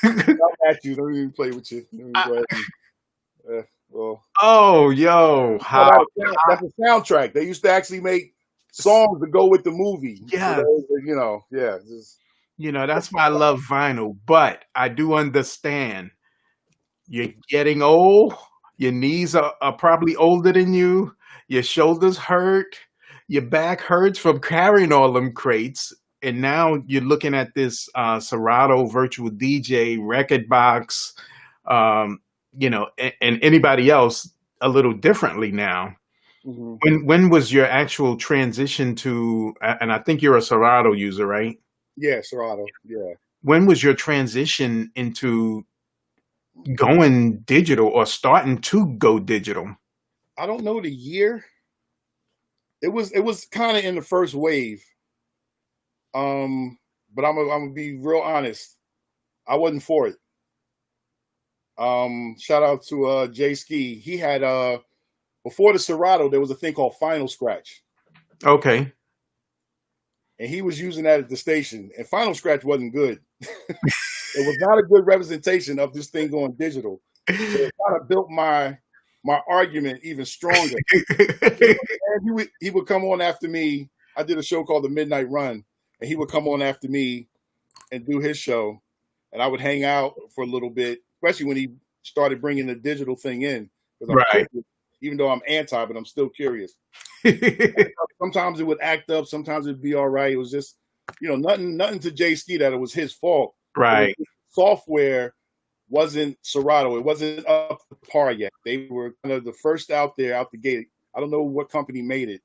I'm at you. Don't even play with you. Yo, that's a soundtrack. They used to actually make songs to go with the movie. Yeah. So that's why I love vinyl, but I do understand you're getting old. Your knees are probably older than you. Your shoulders hurt. Your back hurts from carrying all them crates. And now you're looking at this Serato Virtual DJ record box, and anybody else a little differently now. Mm-hmm. When was your actual transition to? And I think you're a Serato user, right? Yeah, Serato. Yeah. When was your transition into going digital or starting to go digital? I don't know the year. It was kind of in the first wave. But I'm gonna be real honest. I wasn't for it. Shout out to Jay Ski. He had before the Serato, there was a thing called Final Scratch, Okay. and he was using that at the station. And Final Scratch wasn't good. It was not a good representation of this thing going digital. So it kind of built my argument even stronger. And he would come on after me. I did a show called The Midnight Run, and he would come on after me and do his show, and I would hang out for a little bit, especially when he started bringing the digital thing in. Because I'm Right. curious, even though I'm anti, but I'm still curious. Sometimes it would act up, sometimes it'd be all right. It was just, nothing to Jay Ski that it was his fault. Right. Software wasn't Serato. It wasn't up to par yet. They were kind of the first out there, out the gate. I don't know what company made it,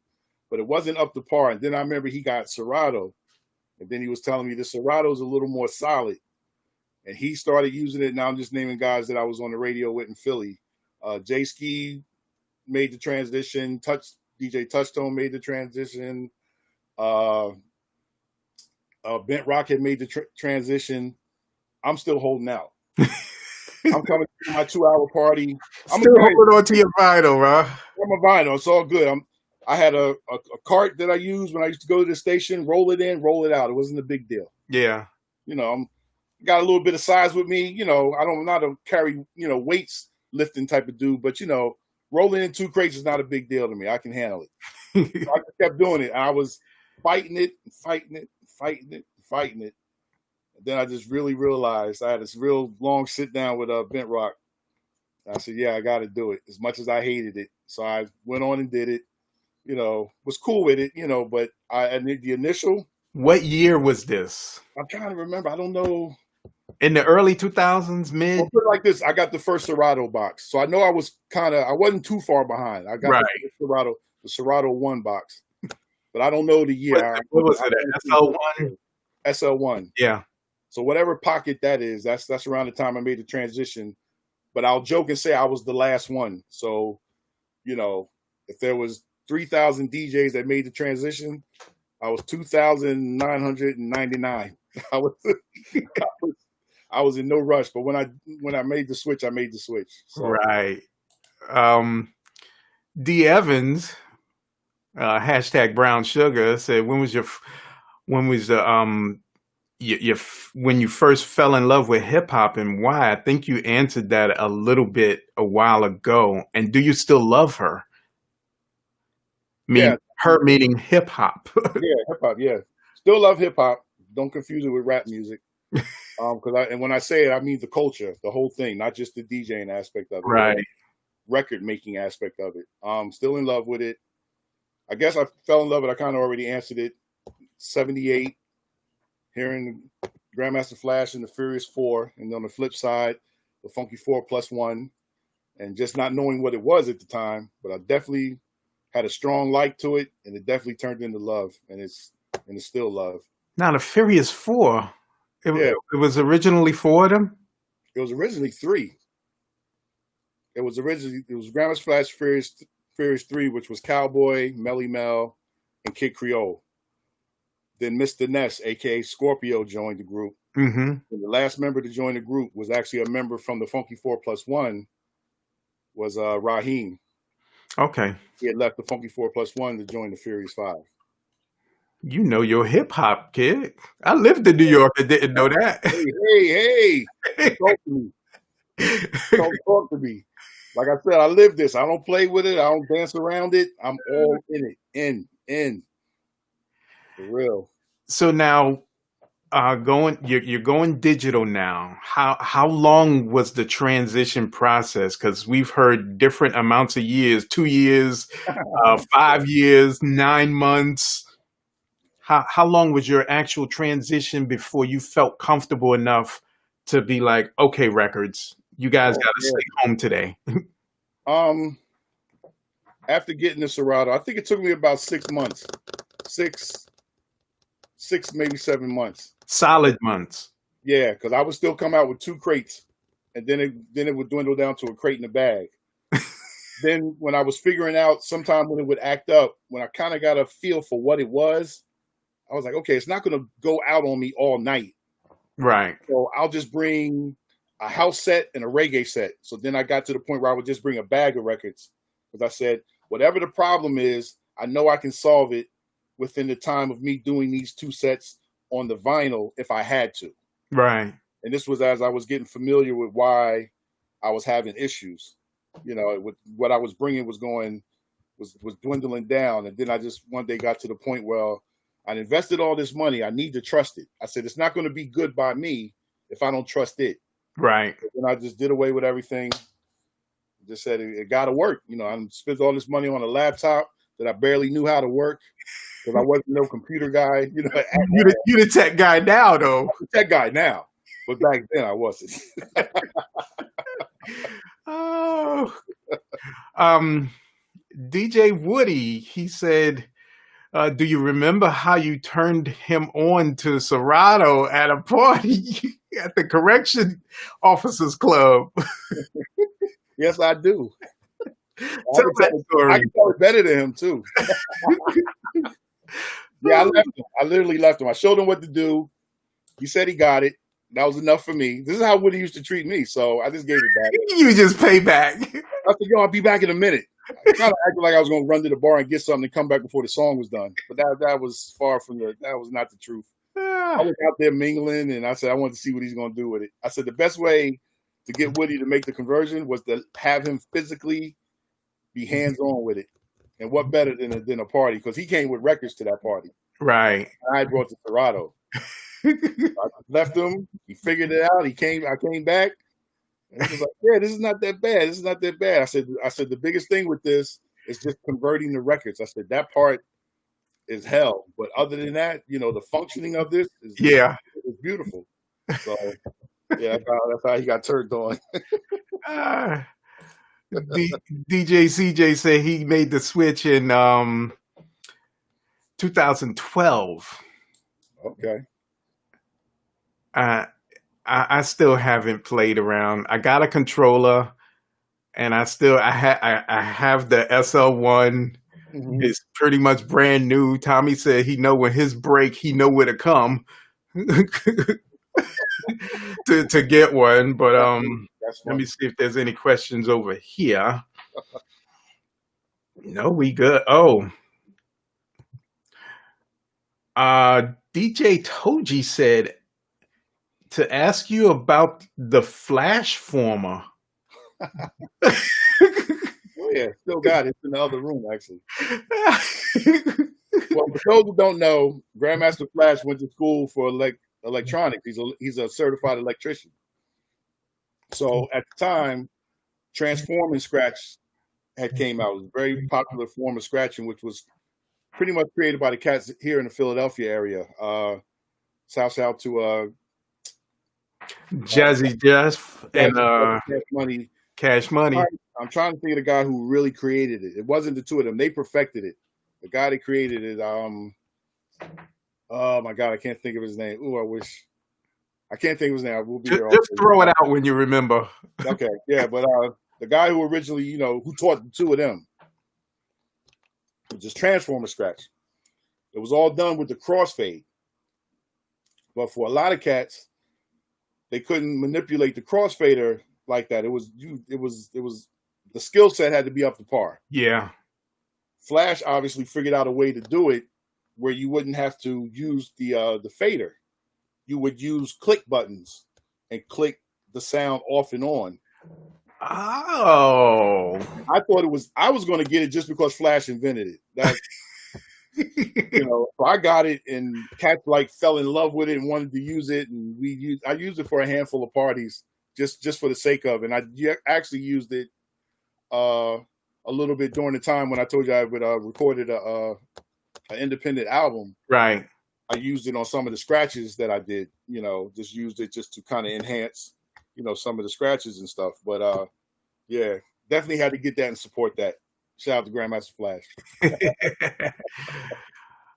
but it wasn't up to par. And then I remember he got Serato, and then he was telling me the Serato's a little more solid. And he started using it. Now I'm just naming guys that I was on the radio with in Philly. Jay Ski made the transition. DJ Touchstone made the transition. Bent Rock had made the transition. I'm still holding out. I'm coming to my 2-hour party. I'm Still holding on to your vinyl, bro. I'm a vinyl. It's all good. I had a cart that I used when I used to go to the station. Roll it in, roll it out. It wasn't a big deal. Yeah. I'm got a little bit of size with me. I'm not a carry weights lifting type of dude, but rolling in 2 crates is not a big deal to me. I can handle it. So I just kept doing it. And I was fighting it, fighting it, fighting it, fighting it. And then I just really realized I had this real long sit down with Bent Rock. I said, yeah, I got to do it, as much as I hated it. So I went on and did it. Was cool with it, but the initial. What year was this? I'm trying to remember. I don't know. In the early 2000s, mid? Well, put it like this. I got the first Serato box. So I know I wasn't too far behind. I got the Serato 1 box. But I don't know the year. What was it? SL1? SL1. Yeah. So whatever pocket that is, that's around the time I made the transition. But I'll joke and say I was the last one. So, if there was 3,000 DJs that made the transition, I was 2,999. I was in no rush, but when I made the switch, I made the switch. So. Right. D Evans, hashtag Brown Sugar, said, when you first fell in love with hip hop and why? I think you answered that a little bit a while ago. And do you still love her? Her meaning hip hop. Yeah, hip hop. Yeah, still love hip hop. Don't confuse it with rap music. And when I say it, I mean the culture, the whole thing, not just the DJing aspect of it, right? Record making aspect of it. Still in love with it. I guess I fell in love with it. I kind of already answered it. 78, hearing Grandmaster Flash and the Furious 4, and on the flip side, the Funky 4+1, and just not knowing what it was at the time, but I definitely had a strong like to it, and it definitely turned into love, and it's still love. Now the Furious 4. It was originally 4 of them? It was originally 3. It was Grandmaster Flash Furious 3, which was Cowboy, Melly Mel, and Kid Creole. Then Mr. Ness, aka Scorpio, joined the group. Mm-hmm. And the last member to join the group was actually a member from the Funky 4+1, was Raheem. Okay. He had left the Funky 4+1 to join the Furious 5. You know your hip hop, kid. I lived in New York and didn't know that. Hey. Talk to me. Don't talk to me. Like I said, I live this. I don't play with it. I don't dance around it. I'm all in it. In. For real. So now, you're going digital now. How long was the transition process? Because we've heard different amounts of years: 2 years, 5 years, 9 months. How long was your actual transition before you felt comfortable enough to be like, okay, records, you guys got to stay home today? After getting the Serato, I think it took me about 6 months. 6, maybe 7 months. Solid months. Yeah, because I would still come out with 2 crates and then it would dwindle down to a crate in a bag. Then when I was figuring out, sometime when it would act up, when I kind of got a feel for what it was, I was like, okay, it's not going to go out on me all night. Right. So I'll just bring a house set and a reggae set. So then I got to the point where I would just bring a bag of records, because I said, whatever the problem is, I know I can solve it within the time of me doing these 2 sets on the vinyl if I had to. Right. And this was as I was getting familiar with why I was having issues. With what I was bringing was dwindling down. And then I just one day got to the point where I invested all this money. I need to trust it. I said, it's not going to be good by me if I don't trust it. Right. And I just did away with everything. Just said it got to work. I spent all this money on a laptop that I barely knew how to work because I wasn't no computer guy. You're the tech guy now, though. I'm the tech guy now, but back then I wasn't. Oh, DJ Woody, he said, do you remember how you turned him on to Serato at a party at the Correction Officers Club? Yes, I do. Tell that story. I can tell it better than him, too. Yeah, I left him. I literally left him. I showed him what to do. He said he got it. That was enough for me. This is how Woody used to treat me, so I just gave it back. You just pay back. I said, yo, I'll be back in a minute. I kind of acted like I was going to run to the bar and get something and come back before the song was done. But that was far from that was not the truth. I was out there mingling, and I said, I wanted to see what he's going to do with it. I said, the best way to get Woody to make the conversion was to have him physically be hands-on with it. And what better than a party? Because he came with records to that party. Right. I brought the Serato. I left him. He figured it out. I came back. And he was like, yeah, this is not that bad. This is not that bad. I said, the biggest thing with this is just converting the records. I said, that part is hell. But other than that, the functioning of this is beautiful. So, yeah, that's how he got turned on. DJ CJ said he made the switch in 2012. Okay. I still haven't played around. I got a controller, and I have the SL1. Mm-hmm. It's pretty much brand new. Tommy said he know when his break, he know where to come to get one. But let me see if there's any questions over here. No, we good. Oh, DJ Toji said to ask you about the Flash former. Oh yeah, still got it. It's in the other room, actually. Well, for those who don't know, Grandmaster Flash went to school for electronics. He's a certified electrician. So at the time, Transform and Scratch had came out. It was a very popular form of scratching, which was pretty much created by the cats here in the Philadelphia area. Shouts out to Jazzy Jeff and Cash Money. I'm trying to think of the guy who really created it. It wasn't the two of them. They perfected it. The guy that created it, oh my God, I can't think of his name. Ooh, I wish. I can't think of his name. We'll be there. Just throw it out when you remember. Okay, yeah, but the guy who originally, who taught the two of them, was just Transformer Scratch. It was all done with the crossfade. But for a lot of cats, they couldn't manipulate the crossfader like that. It was the skill set had to be up to par. Yeah. Flash obviously figured out a way to do it where you wouldn't have to use the fader. You would use click buttons and click the sound off and on. Oh. I was going to get it just because Flash invented it. That, so I got it, and cats fell in love with it and wanted to use it, and I used it for a handful of parties just for the sake of it. And I actually used it a little bit during the time when I told you I would recorded an independent album. Right. I used it on some of the scratches that I did, just used it just to kind of enhance, some of the scratches and stuff. But yeah, definitely had to get that and support that. Shout out to Grandmaster Flash.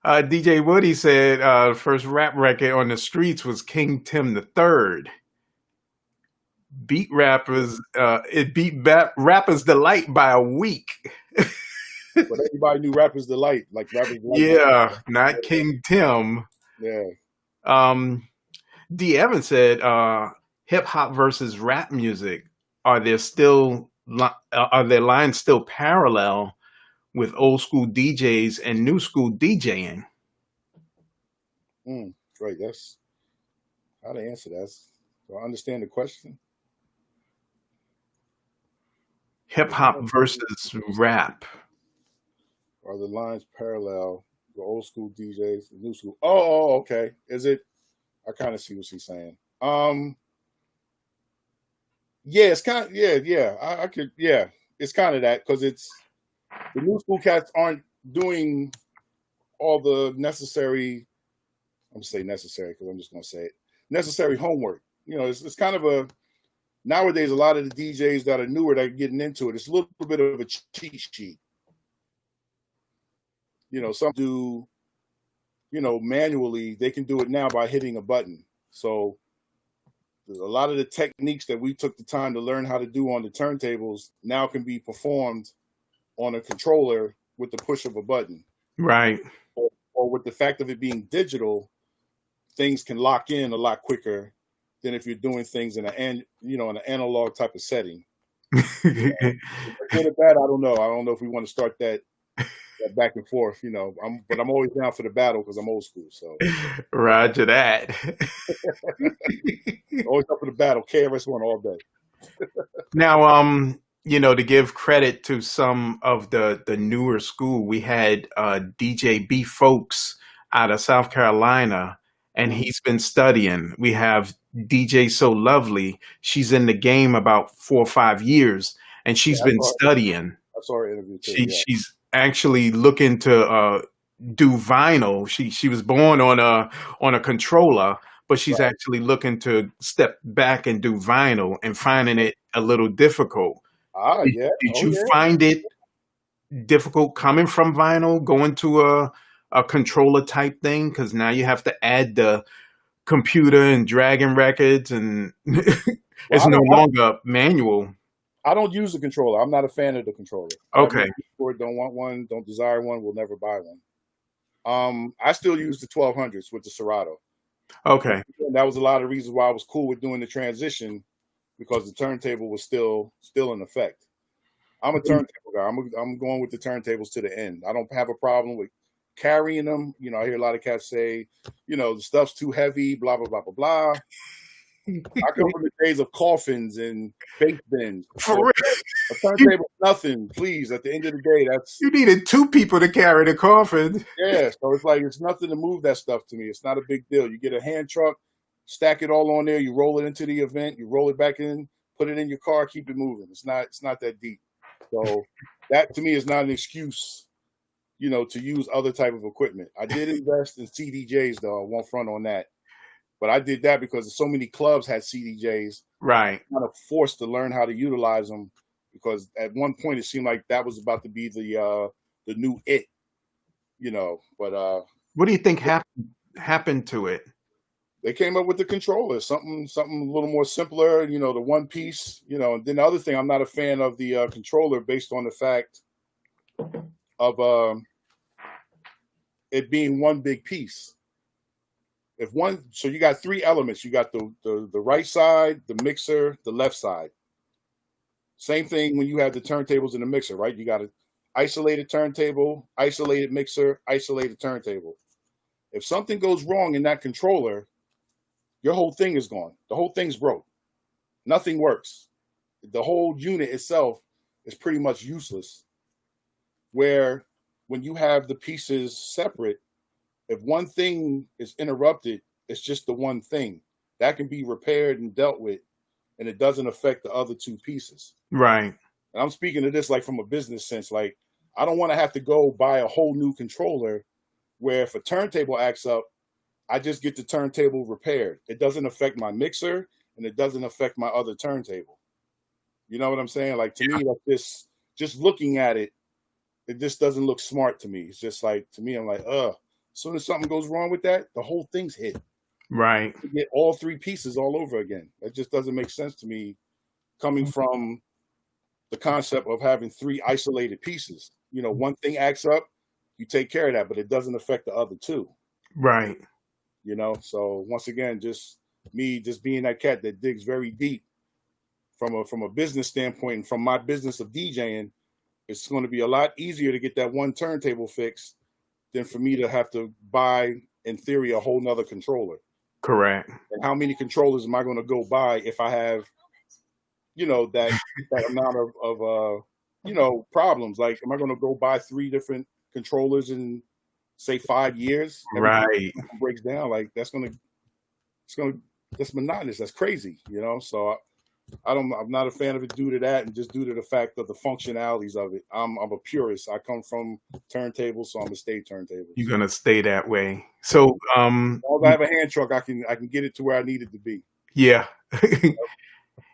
DJ Woody said first rap record on the streets was King Tim III. beat rappers. It beat rappers delight by a week. But everybody knew Rappers Delight, like Rappers Delight. Yeah, not King Tim. Yeah. D. Evans said, "Hip hop versus rap music. Are there still are their lines still parallel with old school DJs and new school DJing?" Right. That's how to answer that. Do I understand the question? Hip hop versus rap. Are the lines parallel? The old school DJs, the new school. Oh, okay. Is it? I kind of see what she's saying. Yeah, it's kind of yeah. I could It's kind of that because it's the new school cats aren't doing all the necessary. I'm gonna say necessary because I'm just gonna say it. Necessary homework. It's kind of a nowadays. A lot of the DJs that are newer that are getting into it, it's a little bit of a cheat sheet. Some do, manually. They can do it now by hitting a button. So a lot of the techniques that we took the time to learn how to do on the turntables now can be performed on a controller with the push of a button. Right. Or with the fact of it being digital, things can lock in a lot quicker than if you're doing things in an analog type of setting. Good or bad, I don't know. I don't know if we want to start that back and forth, but I'm always down for the battle because I'm old school. So Roger that. Always up for the battle. KRS-One all day. Now, to give credit to some of the newer school, we had DJ B Folks out of South Carolina, and he's been studying. We have DJ So Lovely. She's in the game about 4 or 5 years, and she's been studying. I saw her interview too. She's actually looking to do vinyl. She was born on a controller, but she's actually looking to step back and do vinyl and finding it a little difficult. Did you find it difficult coming from vinyl, going to a controller type thing? Because now you have to add the computer and dragging records, and it's no longer manual. I don't use the controller. I'm not a fan of the controller. Okay. Don't want one. Don't desire one. Will never buy one. I still use the 1200s with the Serato. Okay. And that was a lot of reasons why I was cool with doing the transition because the turntable was still in effect. I'm a turntable guy. I'm going with the turntables to the end. I don't have a problem with carrying them. I hear a lot of cats say, the stuff's too heavy, blah, blah, blah, blah, blah. I come from the days of coffins and fake bins. For real. A turntable, nothing. Please, at the end of the day, you needed 2 people to carry the coffin. Yeah, so it's nothing to move that stuff to me. It's not a big deal. You get a hand truck, stack it all on there. You roll it into the event. You roll it back in, put it in your car, keep it moving. It's not that deep. So that to me is not an excuse, to use other type of equipment. I did invest in CDJs though. I won't front on that. But I did that because so many clubs had CDJs. Right. I'm kind of forced to learn how to utilize them because at one point it seemed like that was about to be the new it, But what do you think happened to it? They came up with the controller, something a little more simpler, the one piece, And then the other thing, I'm not a fan of the controller based on the fact of it being one big piece. So you got 3 elements. You got the right side, the mixer, the left side. Same thing when you have the turntables in the mixer, right? You got an isolated turntable, isolated mixer, isolated turntable. If something goes wrong in that controller, your whole thing is gone. The whole thing's broke. Nothing works. The whole unit itself is pretty much useless. Where when you have the pieces separate, if one thing is interrupted, it's just the one thing. That can be repaired and dealt with, and it doesn't affect the other 2 pieces. Right. And I'm speaking of this like from a business sense. Like, I don't want to have to go buy a whole new controller where if a turntable acts up, I just get the turntable repaired. It doesn't affect my mixer, and it doesn't affect my other turntable. You know what I'm saying? Like, to me, like just looking at it, it just doesn't look smart to me. It's just like, to me, I'm like, as soon as something goes wrong with that, the whole thing's hit. Right. to get all three pieces all over again. That just doesn't make sense to me, coming from the concept of having three isolated pieces. You know, one thing acts up, you take care of that, but it doesn't affect the other two. Right. You know, so once again, just me just being that cat that digs very deep from a business standpoint, and from my business of DJing, it's going to be a lot easier to get that one turntable fixed than for me to have to buy, in theory, a whole nother controller. Correct. And how many controllers am I going to go buy if I have, you know, that amount of problems? Like, am I going to go buy 3 different controllers in, say, 5 years? Every time Right. something breaks down, like that's monotonous. That's crazy, you know. So I'm not a fan of it due to that, and just due to the fact of the functionalities of it. I'm a purist. I come from turntables, so I'm gonna stay turntables. You're gonna stay that way. So As I have a hand truck, I can get it to where I need it to be. yeah.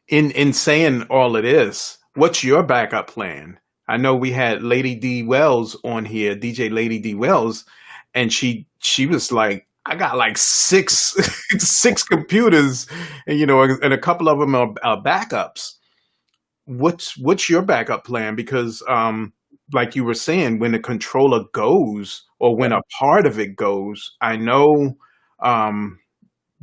In saying all of this, what's your backup plan? I know we had Lady D Wells on here, DJ Lady D Wells, and she was like, I got like six computers, and and a couple of them are backups. What's your backup plan? Because like you were saying, when the controller goes or when a part of it goes, I know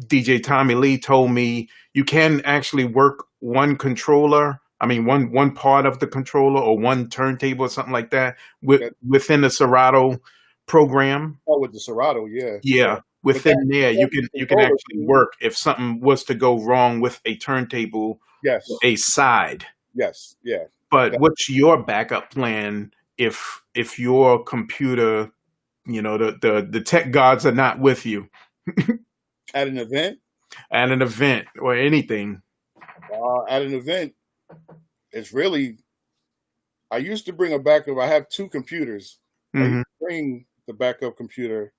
DJ Tommy Lee told me you can actually work one controller. I mean, one part of the controller or one turntable or something like that within the Serato program. Oh, with the Serato, yeah. Yeah, within there you can actually work if something was to go wrong with a turntable, yes, a side. Yes, yeah. But what's your backup plan if your computer, the tech gods are not with you at an event? At an event or anything. At an event, it's really. I used to bring a backup. I have 2 computers. I used to bring the backup computer,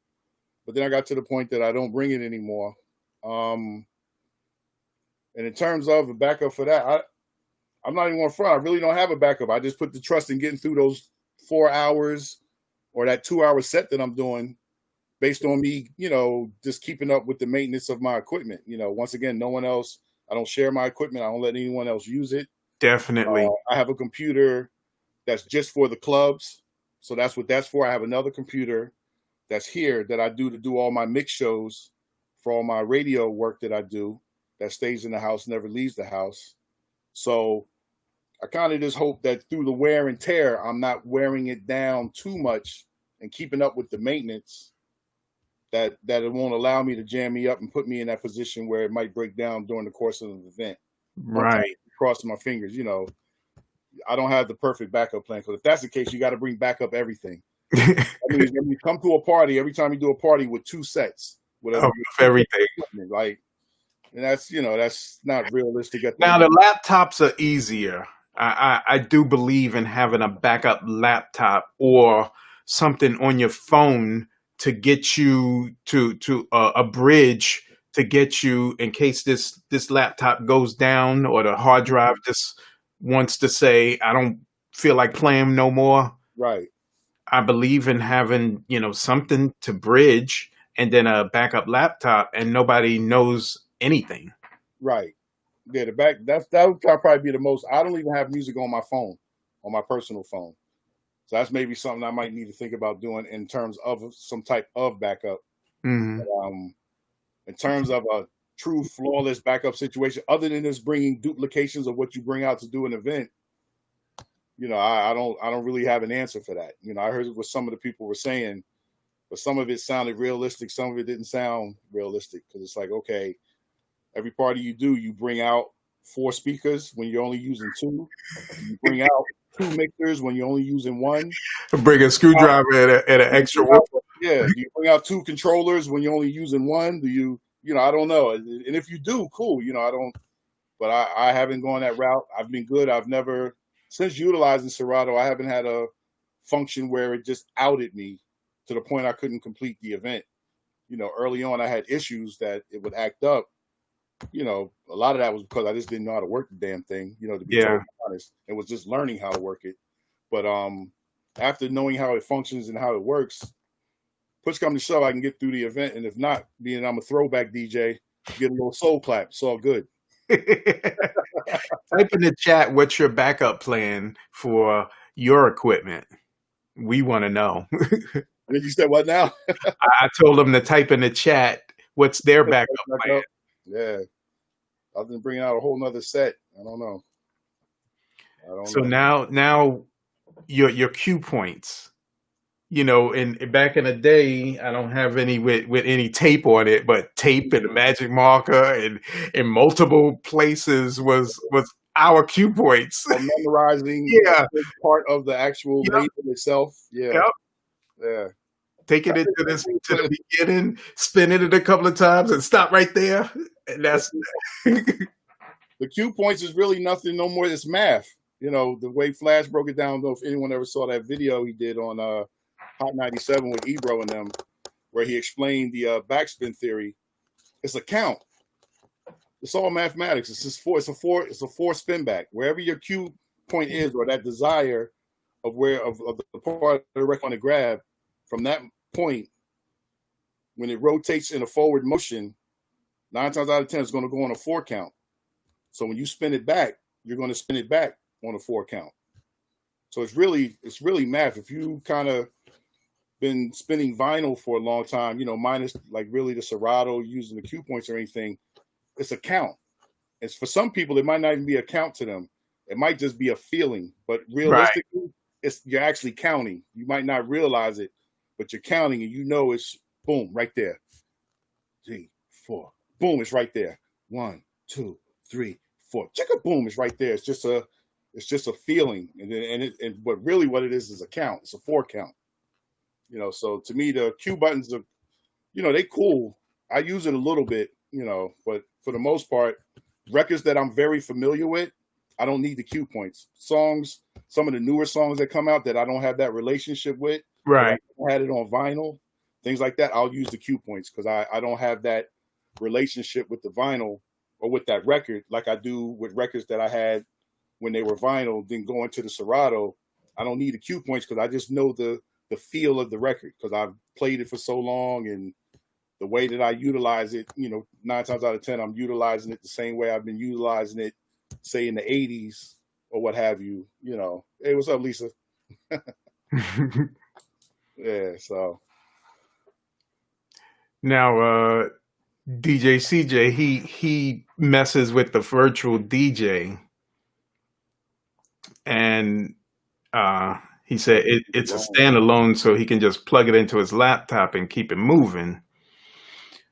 but then I got to the point that I don't bring it anymore. And in terms of a backup for that, I'm not even going to front. I really don't have a backup. I just put the trust in getting through those 4 hours or that 2-hour set that I'm doing, based on me, just keeping up with the maintenance of my equipment. Once again, no one else. I don't share my equipment. I don't let anyone else use it. Definitely. I have a computer that's just for the clubs. So that's what that's for. I have another computer that's here that I do to do all my mix shows for all my radio work that I do, that stays in the house, never leaves the house. So I kind of just hope that through the wear and tear, I'm not wearing it down too much and keeping up with the maintenance, that it won't allow me to jam me up and put me in that position where it might break down during the course of an event. Right. Crossing my fingers, I don't have the perfect backup plan, because if that's the case, you got to bring backup everything. I mean, when you come to a party, every time you do a party with 2 sets, whatever, everything, like, and that's that's not realistic. Now the laptops are easier. I do believe in having a backup laptop or something on your phone to get you to a bridge to get you in case this laptop goes down or the hard drive just wants to say, I don't feel like playing no more. Right. I believe in having, something to bridge and then a backup laptop, and nobody knows anything. Right. Yeah, that would probably be the most. I don't even have music on my phone, on my personal phone. So that's maybe something I might need to think about doing in terms of some type of backup. Mm-hmm. In terms of a true flawless backup situation, other than just bringing duplications of what you bring out to do an event, I don't really have an answer for that. I heard what some of the people were saying, but some of it sounded realistic, some of it didn't sound realistic, because it's like, okay, every party you do, you bring out 4 speakers when you're only using 2. You bring out 2 mixers when you're only using 1. Bring a screwdriver and an extra one. Yeah, do you bring out 2 controllers when you're only using 1? Do you, I don't know. And if you do, cool. I don't, but I haven't gone that route. I've been good. I've never, since utilizing Serato, I haven't had a function where it just outed me to the point I couldn't complete the event. Early on, I had issues that it would act up. A lot of that was because I just didn't know how to work the damn thing, to be totally honest. It was just learning how to work it. But after knowing how it functions and how it works, push come to shove, I can get through the event, and if not, being I'm a throwback DJ, get a little soul clap. It's all good. Type in the chat what's your backup plan for your equipment. We want to know. And you said what now? I told them to type in the chat what's their backup plan. Yeah, other than bringing out a whole nother set, I don't know. So now your cue points. You know, and back in the day, I don't have any with any tape on it, but tape and a magic marker and in multiple places was our cue points. Or memorizing part of the actual label itself. Yeah. Yeah. Take it to the beginning, spin it a couple of times and stop right there. And that's the cue points is really nothing no more. It's math. You know, the way Flash broke it down. I don't know if anyone ever saw that video he did on Hot 97 with Ebro and them, where he explained the backspin theory. It's a count. It's all mathematics. It's just it's a four spin back. Wherever your cue point is, or that desire of the part of the record on the grab, from that point, when it rotates in a forward motion, 9 times out of 10 it's going to go on a 4 count. So when you spin it back, you're going to spin it back on a 4 count. So it's really math. If you kind of been spinning vinyl for a long time, you know, minus like really the Serato using the cue points or anything, it's a count. It's for some people, it might not even be a count to them. It might just be a feeling, but realistically, you're actually counting. You might not realize it, but you're counting, and you know it's boom right there. 3, 4, boom, it's right there. 1, 2, 3, 4. Chicka, boom, it's right there. It's just a feeling, but really what it is a count. It's a 4 count. You know, so to me, the cue buttons are, you know, they cool. I use it a little bit, you know, but for the most part, records that I'm very familiar with, I don't need the cue points. Songs, some of the newer songs that come out that I don't have that relationship with, right. I had it on vinyl, things like that. I'll use the cue points because I don't have that relationship with the vinyl or with that record like I do with records that I had when they were vinyl. Then going to the Serato, I don't need the cue points because I just know the feel of the record because I've played it for so long, and the way that I utilize it, you know, 9 times out of 10, I'm utilizing it the same way I've been utilizing it, say in the 80s or what have you, you know. Hey, what's up, Lisa? Yeah, so. Now, DJ CJ, he messes with the virtual DJ, and he said it's a standalone, so he can just plug it into his laptop and keep it moving.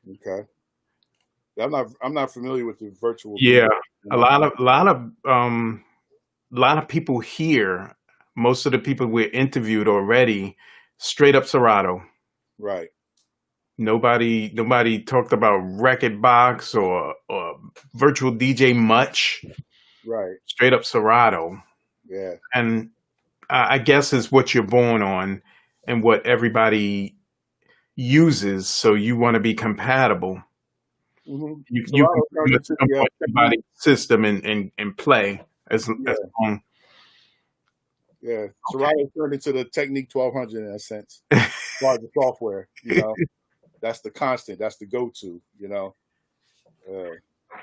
Okay. I'm not familiar with the virtual. Yeah, a lot of people here. Most of the people we interviewed already, straight up Serato. Right. Nobody talked about Record Box or virtual DJ much. Right. Straight up Serato. Yeah. And I guess is what you're born on and what everybody uses. So you want to be compatible. Mm-hmm. You can put everybody's system and play as long. Yeah. Serato turned into the Technique 1200 in a sense. As far as the software, you know, that's the constant. That's the go-to, you know.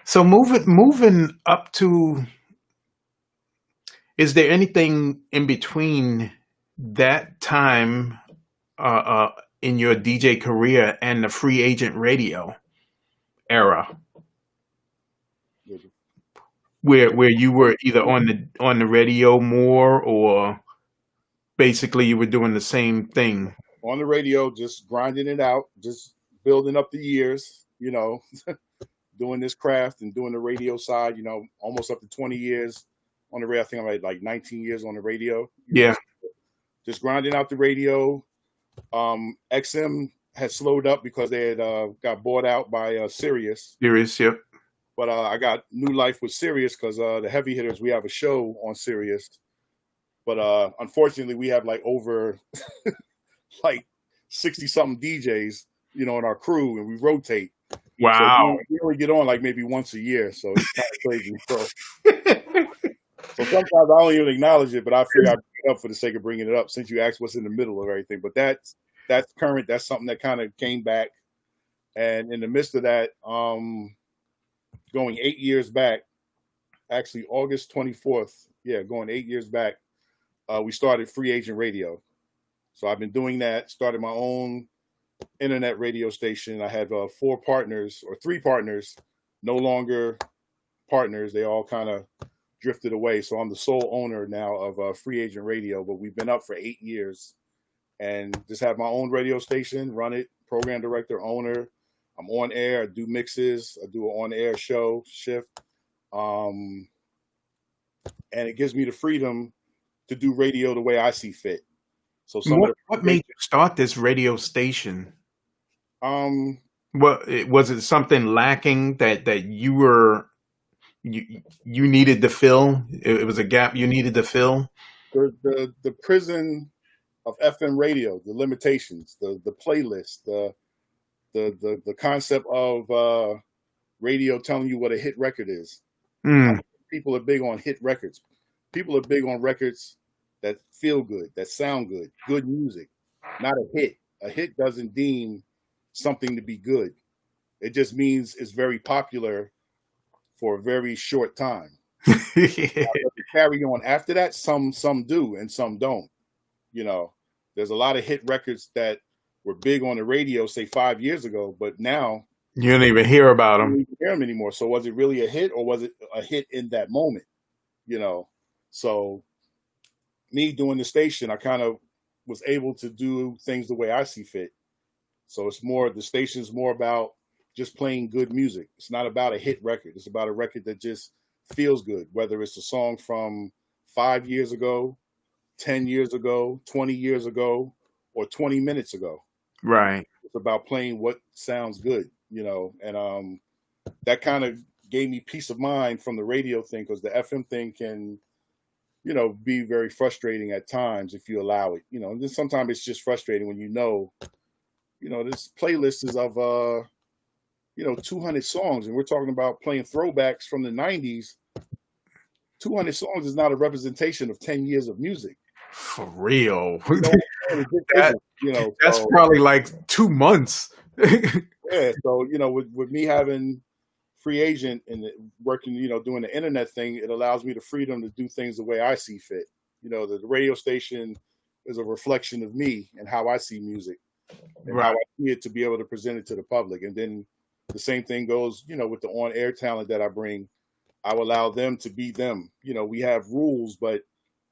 So moving up to, is there anything in between that time in your DJ career and the free agent radio era, where you were either on the radio more, or basically you were doing the same thing? On the radio, just grinding it out, just building up the years, you know, doing this craft and doing the radio side, you know, almost up to 20 years on the radio. I think I'm at like 19 years on the radio. Yeah. Just grinding out the radio. XM had slowed up because they had got bought out by Sirius. Sirius, yep. But I got new life with Sirius because the Heavy Hitters, we have a show on Sirius. But unfortunately, we have like over like 60-something DJs, you know, in our crew, and we rotate. Wow. So we only get on like maybe once a year, so it's kind of crazy. So sometimes I don't even acknowledge it, but I figure I bring it up for the sake of bringing it up since you asked what's in the middle of everything. But that's current. That's something that kind of came back. And in the midst of that, going 8 years back, actually August 24th, yeah, going 8 years back, we started Free Agent Radio. So I've been doing that, started my own internet radio station. I have three partners, no longer partners. They all kind of drifted away. So I'm the sole owner now of Free Agent Radio, but we've been up for 8 years and just have my own radio station, run it, program director, owner. I'm on air, I do mixes, I do an on-air show shift. And it gives me the freedom to do radio the way I see fit. So what made you start this radio station? Um, Was it something lacking that you needed to fill? It was a gap you needed to fill. the prison of FM radio, the limitations, the playlist, the concept of radio telling you what a hit record is. Mm. People are big on hit records. People are big on records that feel good, that sound good, good music, not a hit. A hit doesn't deem something to be good. It just means it's very popular for a very short time. Carry on after that, some do and some don't. You know, there's a lot of hit records that were big on the radio, say 5 years ago, but now you don't even hear about them. You don't even hear them anymore. So was it really a hit, or was it a hit in that moment? You know, so me doing the station, I kind of was able to do things the way I see fit. So the station's more about just playing good music. It's not about a hit record. It's about a record that just feels good, whether it's a song from 5 years ago, 10 years ago, 20 years ago, or 20 minutes ago. Right. It's about playing what sounds good, and that kind of gave me peace of mind from the radio thing, because the FM thing can, be very frustrating at times if you allow it, and then sometimes it's just frustrating when this playlist is of 200 songs, and we're talking about playing throwbacks from the 90s. 200 songs is not a representation of 10 years of music. For real. That's probably like 2 months. Yeah. So, with me having Free Agent and working, doing the internet thing, it allows me the freedom to do things the way I see fit. The radio station is a reflection of me and how I see music and Right. how I see it to be able to present it to the public. And then the same thing goes, with the on-air talent that I bring. I will allow them to be them. We have rules, but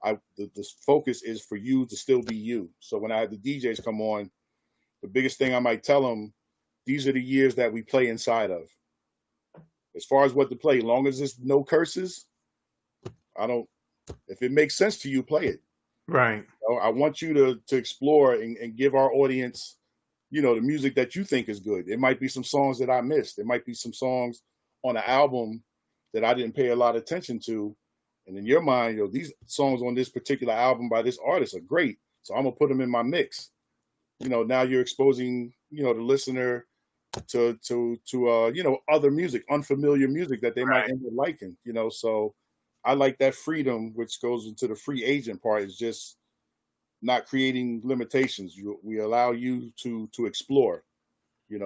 the focus is for you to still be you. So when I have the DJs come on, the biggest thing I might tell them, these are the years that we play inside of. As far as what to play, long as there's no curses, if it makes sense to you, play it. Right. I want you to explore and give our audience, the music that you think is good. It might be some songs that I missed. It might be some songs on an album that I didn't pay a lot of attention to. And in your mind, these songs on this particular album by this artist are great. So I'm going to put them in my mix. Now you're exposing, the listener to other music, unfamiliar music that they might end up liking, so I like that freedom, which goes into the free agent part, is just not creating limitations. We allow you to explore,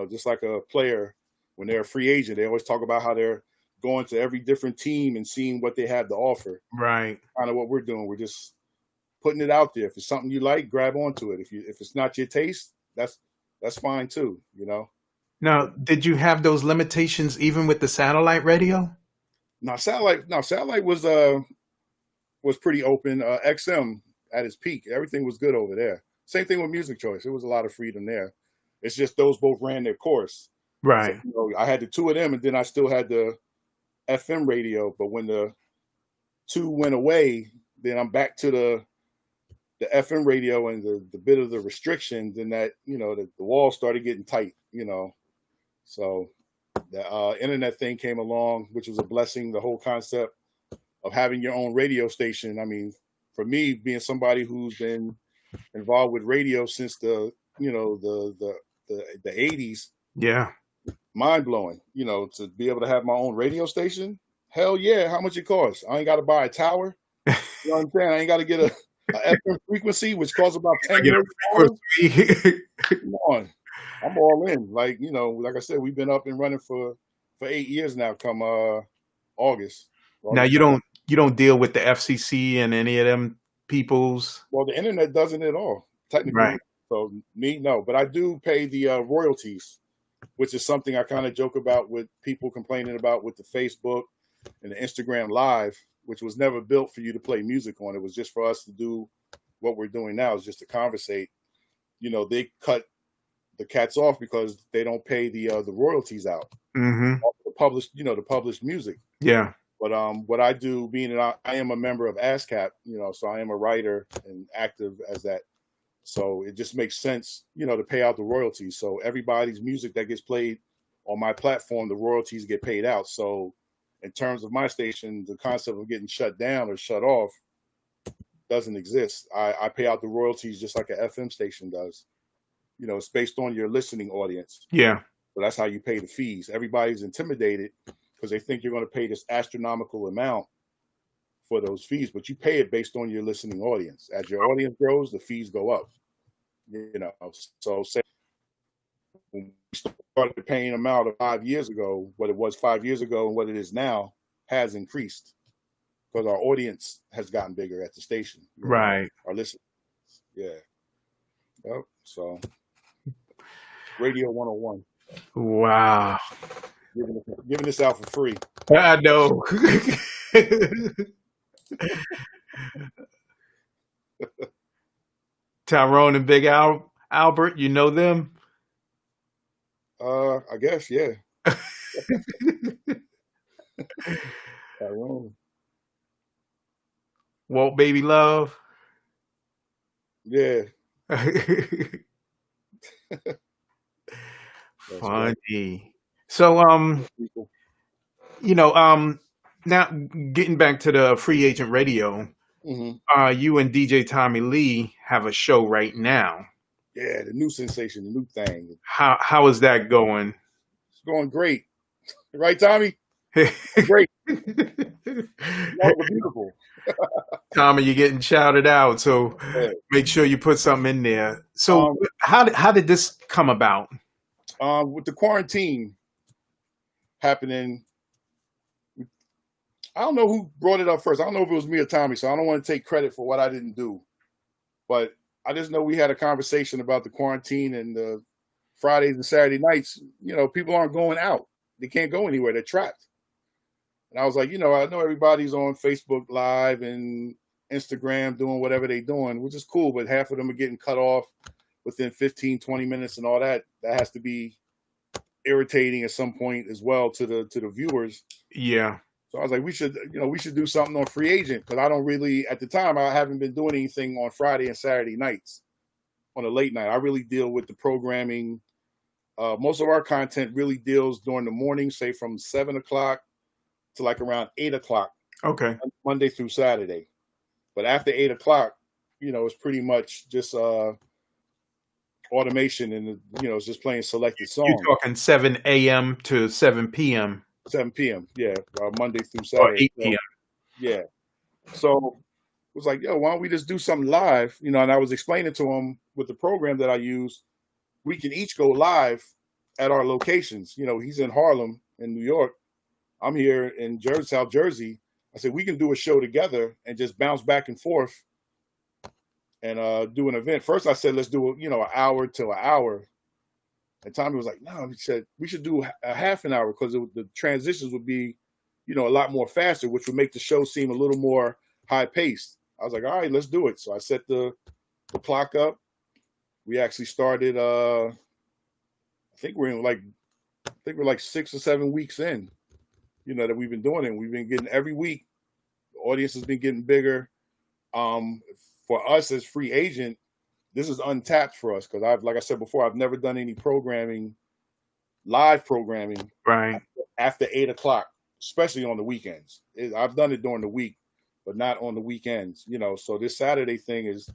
just like a player, when they're a free agent, they always talk about how they're going to every different team and seeing what they have to offer. Right. Kind of what we're doing. We're just putting it out there. If it's something you like, grab onto it. If it's not your taste, that's fine too, Now, did you have those limitations even with the satellite radio? No, satellite was pretty open. XM at its peak, everything was good over there. Same thing with Music Choice. There was a lot of freedom there. It's just those both ran their course. Right. So, I had the two of them, and then I still had the FM radio. But when the two went away, then I'm back to the FM radio and the bit of the restrictions, and that the wall started getting tight. So the internet thing came along, which was a blessing. The whole concept of having your own radio station. I mean, for me, being somebody who's been involved with radio since the 80s, yeah, mind blowing. To be able to have my own radio station, hell yeah! How much it costs? I ain't got to buy a tower. You know what I'm saying? I ain't got to get a FM frequency, which costs about I 10 get million a dollars. frequency. Come on, I'm all in. Like like I said, we've been up and running for 8 years now. Come August. Now August. you don't deal with the FCC and any of them peoples, Well, the internet doesn't at all, technically. right? So me, no, but I do pay the royalties, which is something I kind of joke about with people complaining about with the Facebook and the Instagram Live, which was never built for you to play music on. It was just for us to do what we're doing now, is just to conversate. They cut the cats off because they don't pay the royalties out, Mm-hmm. the published music. Yeah. But what I do, being that I am a member of ASCAP, so I am a writer and active as that. So it just makes sense, to pay out the royalties. So everybody's music that gets played on my platform, the royalties get paid out. So in terms of my station, the concept of getting shut down or shut off doesn't exist. I pay out the royalties just like an FM station does. It's based on your listening audience. Yeah. So that's how you pay the fees. Everybody's intimidated because they think you're going to pay this astronomical amount for those fees, but you pay it based on your listening audience. As your audience grows, the fees go up. So say when we started paying them out 5 years ago, what it was 5 years ago and what it is now has increased because our audience has gotten bigger at the station. Right. Our listeners. Yeah. Yep. So Radio 101. Wow. Giving this out for free. I know. Tyrone and Big Albert, you know them? I guess, yeah. Walt Baby Love. Yeah. Funny. So now getting back to the Free Agent Radio, you and DJ Tommy Lee have a show right now. Yeah, the new sensation, the new thing. How is that going? It's going great. Right, Tommy? Great. Beautiful. Tommy, you're getting shouted out, so make sure you put something in there. So how did this come about? With the quarantine happening, I don't know who brought it up first. I don't know if it was me or Tommy, so I don't want to take credit for what I didn't do. But I just know we had a conversation about the quarantine and the Fridays and Saturday nights. People aren't going out. They can't go anywhere. They're trapped. And I was like, I know everybody's on Facebook Live and Instagram doing whatever they're doing, which is cool, but half of them are getting cut off within 15, 20 minutes and all that. That has to be irritating at some point as well to the viewers. Yeah. So I was like, we should do something on Free Agent, because I don't really, at the time, I haven't been doing anything on Friday and Saturday nights on a late night. I really deal with the programming. Most of our content really deals during the morning, say from 7 o'clock to like around 8 o'clock. Okay. Monday through Saturday. But after 8 o'clock, it's pretty much just automation and, it's just playing selected songs. You're talking 7 a.m. to 7 p.m. 7 p.m. Yeah, Monday through Saturday. Or 8 p.m. Yeah. So it was like, why don't we just do something live? And I was explaining to him with the program that I use, we can each go live at our locations. He's in Harlem in New York. I'm here in South Jersey. I said, we can do a show together and just bounce back and forth and do an event. First, I said, let's do, an hour to an hour. And Tommy was like, no, he said, we should do a half an hour because the transitions would be, a lot more faster, which would make the show seem a little more high paced. I was like, all right, let's do it. So I set the clock up. We actually started, I think we're like 6 or 7 weeks in, that we've been doing it. We've been getting every week. The audience has been getting bigger. For us as Free Agent, this is untapped for us because like I said before, I've never done any live programming right after 8 o'clock, especially on the weekends. I've done it during the week, but not on the weekends. So this Saturday thing is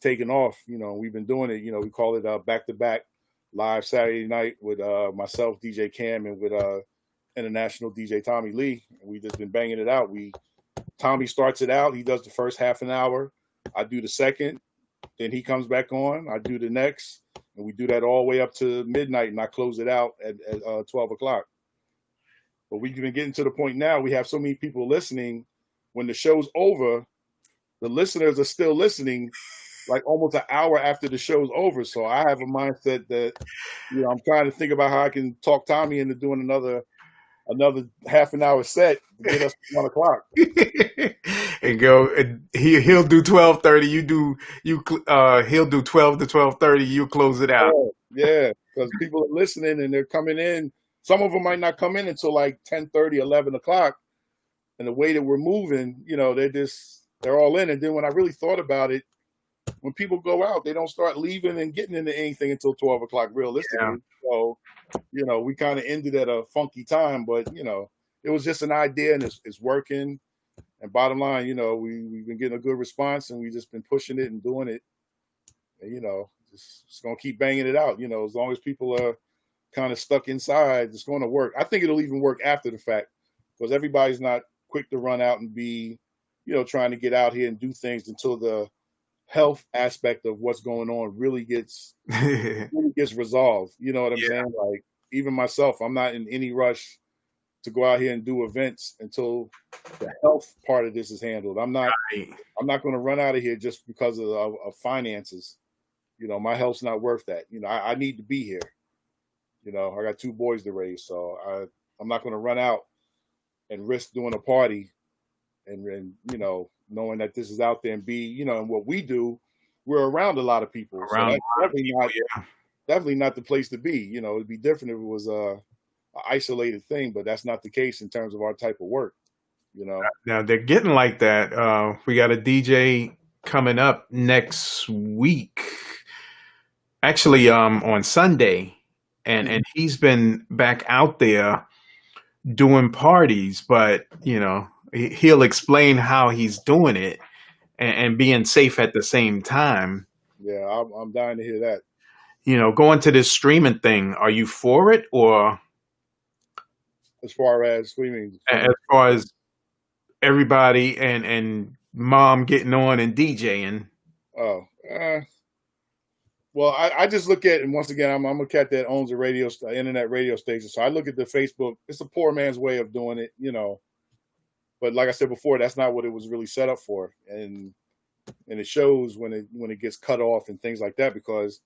taken off. We've been doing it. We call it back-to-back live Saturday night with myself, DJ Kam, and with international DJ Tommy Lee. And we just been banging it out. Tommy starts it out. He does the first half an hour. I do the second, then he comes back on. I do the next, and we do that all the way up to midnight, and I close it out at 12 o'clock. But we've been getting to the point now. We have so many people listening. When the show's over, the listeners are still listening, like almost an hour after the show's over. So I have a mindset that, I'm trying to think about how I can talk Tommy into doing another half an hour set to get us to 1 o'clock. And go, and he'll do 12:30. He'll do 12 to 12:30. You close it out. Yeah, because people are listening and they're coming in. Some of them might not come in until like 10:30, 11 o'clock. And the way that we're moving, they're all in. And then when I really thought about it, when people go out, they don't start leaving and getting into anything until 12 o'clock realistically. Yeah. So, we kind of ended at a funky time, but, it was just an idea and it's working. And bottom line, we've been getting a good response and we've just been pushing it and doing it. And, just going to keep banging it out. As long as people are kind of stuck inside, it's going to work. I think it'll even work after the fact because everybody's not quick to run out and be, trying to get out here and do things until the health aspect of what's going on really gets resolved. You know what I'm saying? Like even myself, I'm not in any rush to go out here and do events until the health part of this is handled. I'm not going to run out of here just because of finances. My health's not worth that. I need to be here. I got 2 boys to raise, so I'm not going to run out and risk doing a party and knowing that this is out there and be, and what we do, we're around a lot of people. So that's definitely not the place to be. It'd be different if it was a isolated thing, but that's not the case in terms of our type of work. Now they're getting like that. We got a DJ coming up next week, actually, on Sunday, and he's been back out there doing parties, but he'll explain how he's doing it and being safe at the same time. Yeah, I'm dying to hear that. Going to this streaming thing, are you for it or? As far as streaming? As far as everybody and mom getting on and DJing. Oh, well, I just look at, and once again, I'm a cat that owns a internet radio station. So I look at the Facebook. It's a poor man's way of doing it, But like I said before, that's not what it was really set up for, and it shows when it gets cut off and things like that because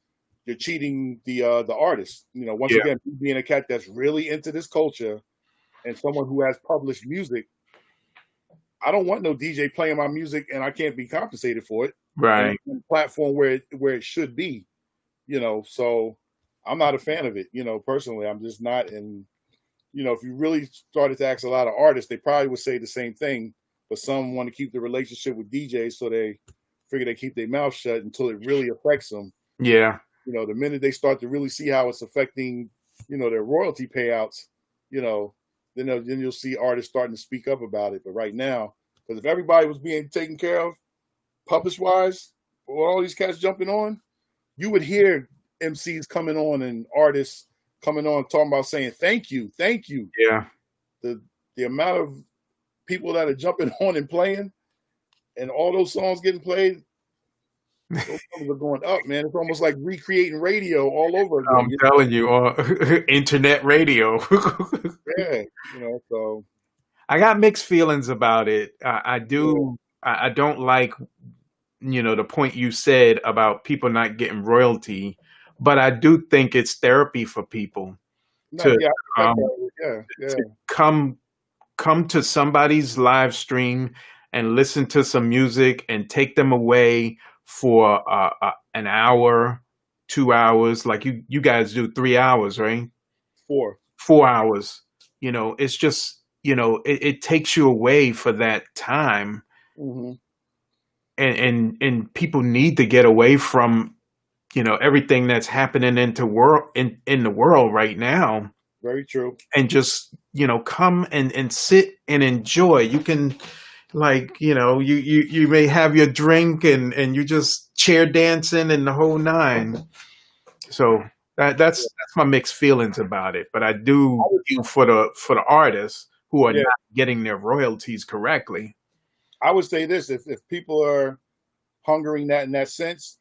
you're cheating the artist. Once again, being a cat that's really into this culture and someone who has published music, I don't want no DJ playing my music and I can't be compensated for it. Right. On the platform where it should be, So I'm not a fan of it. Personally, I'm just not. And if you really started to ask a lot of artists, they probably would say the same thing. But some want to keep the relationship with DJs, so they figure they keep their mouth shut until it really affects them. Yeah. The minute they start to really see how it's affecting, their royalty payouts, then you'll see artists starting to speak up about it. But right now, because if everybody was being taken care of, publish-wise, or all these cats jumping on, you would hear MCs coming on and artists coming on talking about saying thank you. Yeah. The amount of people that are jumping on and playing, and all those songs getting played, those numbers are going up, man. It's almost like recreating radio all over again. I'm telling you, internet radio. Yeah, so I got mixed feelings about it. I do. Yeah. I don't like, the point you said about people not getting royalty, but I do think it's therapy for people to come to somebody's live stream and listen to some music and take them away for an hour, 2 hours, like you guys do 3 hours, right? 4 hours. It's just, it takes you away for that time. Mm-hmm. And people need to get away from, everything that's happening in the world right now. Very true. And just, come and sit and enjoy. You can, you may have your drink and you just chair dancing and the whole nine. So that's my mixed feelings about it. But I do for the artists who are not getting their royalties correctly. I would say this: if people are hungering that in that sense,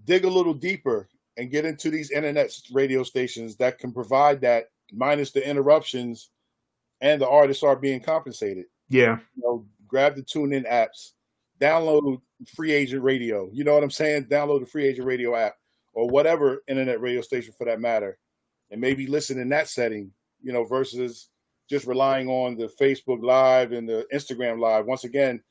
dig a little deeper and get into these internet radio stations that can provide that minus the interruptions, and the artists are being compensated. Yeah. You know, grab the TuneIn apps, download Free Agent Radio. You know what I'm saying? Download the Free Agent Radio app or whatever internet radio station for that matter, and maybe listen in that setting, you know, versus just relying on the Facebook Live and the Instagram Live. Once again,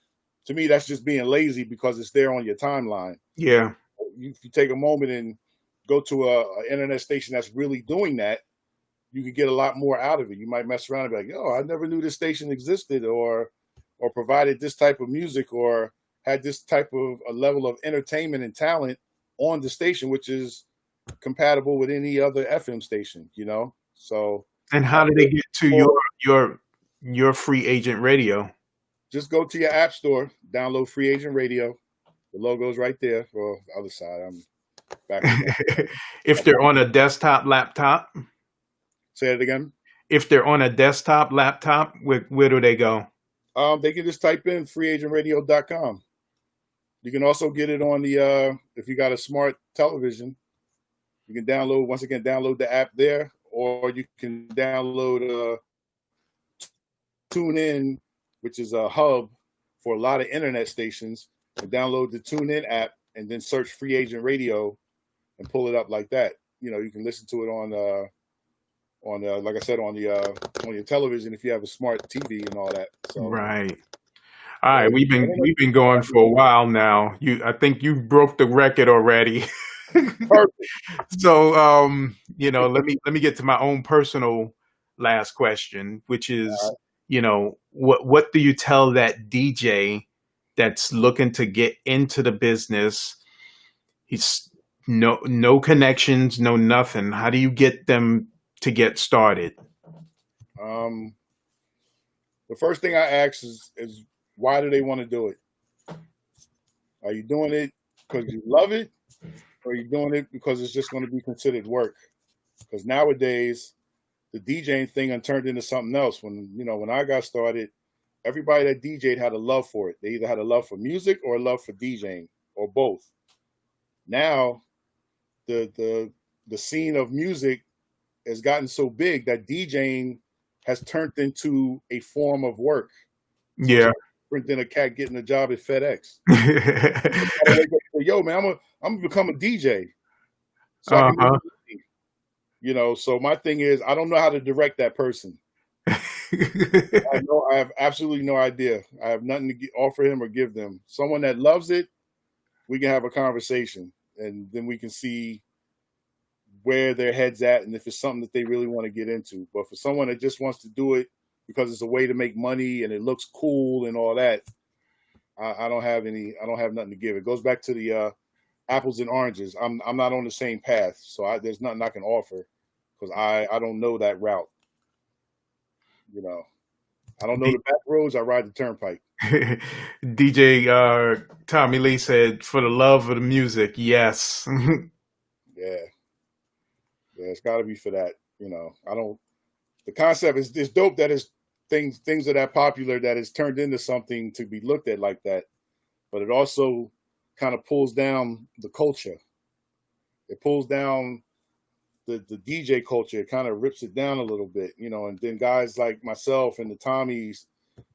to me, that's just being lazy because it's there on your timeline. Yeah. If you take a moment and go to a internet station that's really doing that, you could get a lot more out of it. You might mess around and be like, "Oh, I never knew this station existed, or provided this type of music, or had this type of a level of entertainment and talent on the station, which is compatible with any other FM station." You know, so. And how do they get to your Free Agent Radio? Just go to your app store, download Free Agent Radio. The logo's right there. For the other side, I'm back. If they're on a desktop, laptop. Say it again. If they're on a desktop, laptop, where do they go? They can just type in freeagentradio.com. You can also get it on the if you got a smart television, you can download the app there, or you can download TuneIn, which is a hub for a lot of internet stations, and download the TuneIn app and then search Free Agent Radio and pull it up like that. You know, you can listen to it on like I said, on your television if you have a smart TV and all that. So. Right. All right, we've been going for a while now. I think you broke the record already. Perfect. So, you know, let me get to my own personal last question, which is, you know, what do you tell that DJ that's looking to get into the business? He's no connections, no nothing. How do you get them to get started? The first thing I ask is why do they want to do it? Are you doing it because you love it, or are you doing it because it's just going to be considered work? Because nowadays, the DJing thing turned into something else. When I got started, everybody that DJ'd had a love for it. They either had a love for music or a love for DJing, or both. Now, the scene of music has gotten so big that DJing has turned into a form of work. Yeah. Different than a cat getting a job at FedEx. Yo, man, I'm gonna become a DJ. So I can you know, so my thing is, I don't know how to direct that person. I have absolutely no idea. I have nothing to offer him or give them. Someone that loves it, we can have a conversation, and then we can see where their head's at and if it's something that they really want to get into. But for someone that just wants to do it because it's a way to make money and it looks cool and all that, I don't have nothing to give. It goes back to the apples and oranges. I'm not on the same path, so there's nothing I can offer because I don't know that route. You know, I don't know the back roads. I ride the turnpike. DJ Tommy Lee said, "For the love of the music, yes." Yeah, it's got to be for that. You know, the concept is dope that is things are that popular that is turned into something to be looked at like that, but it also kind of pulls down the culture. It pulls down the DJ culture. It kind of rips it down a little bit, you know. And then guys like myself and the Tommies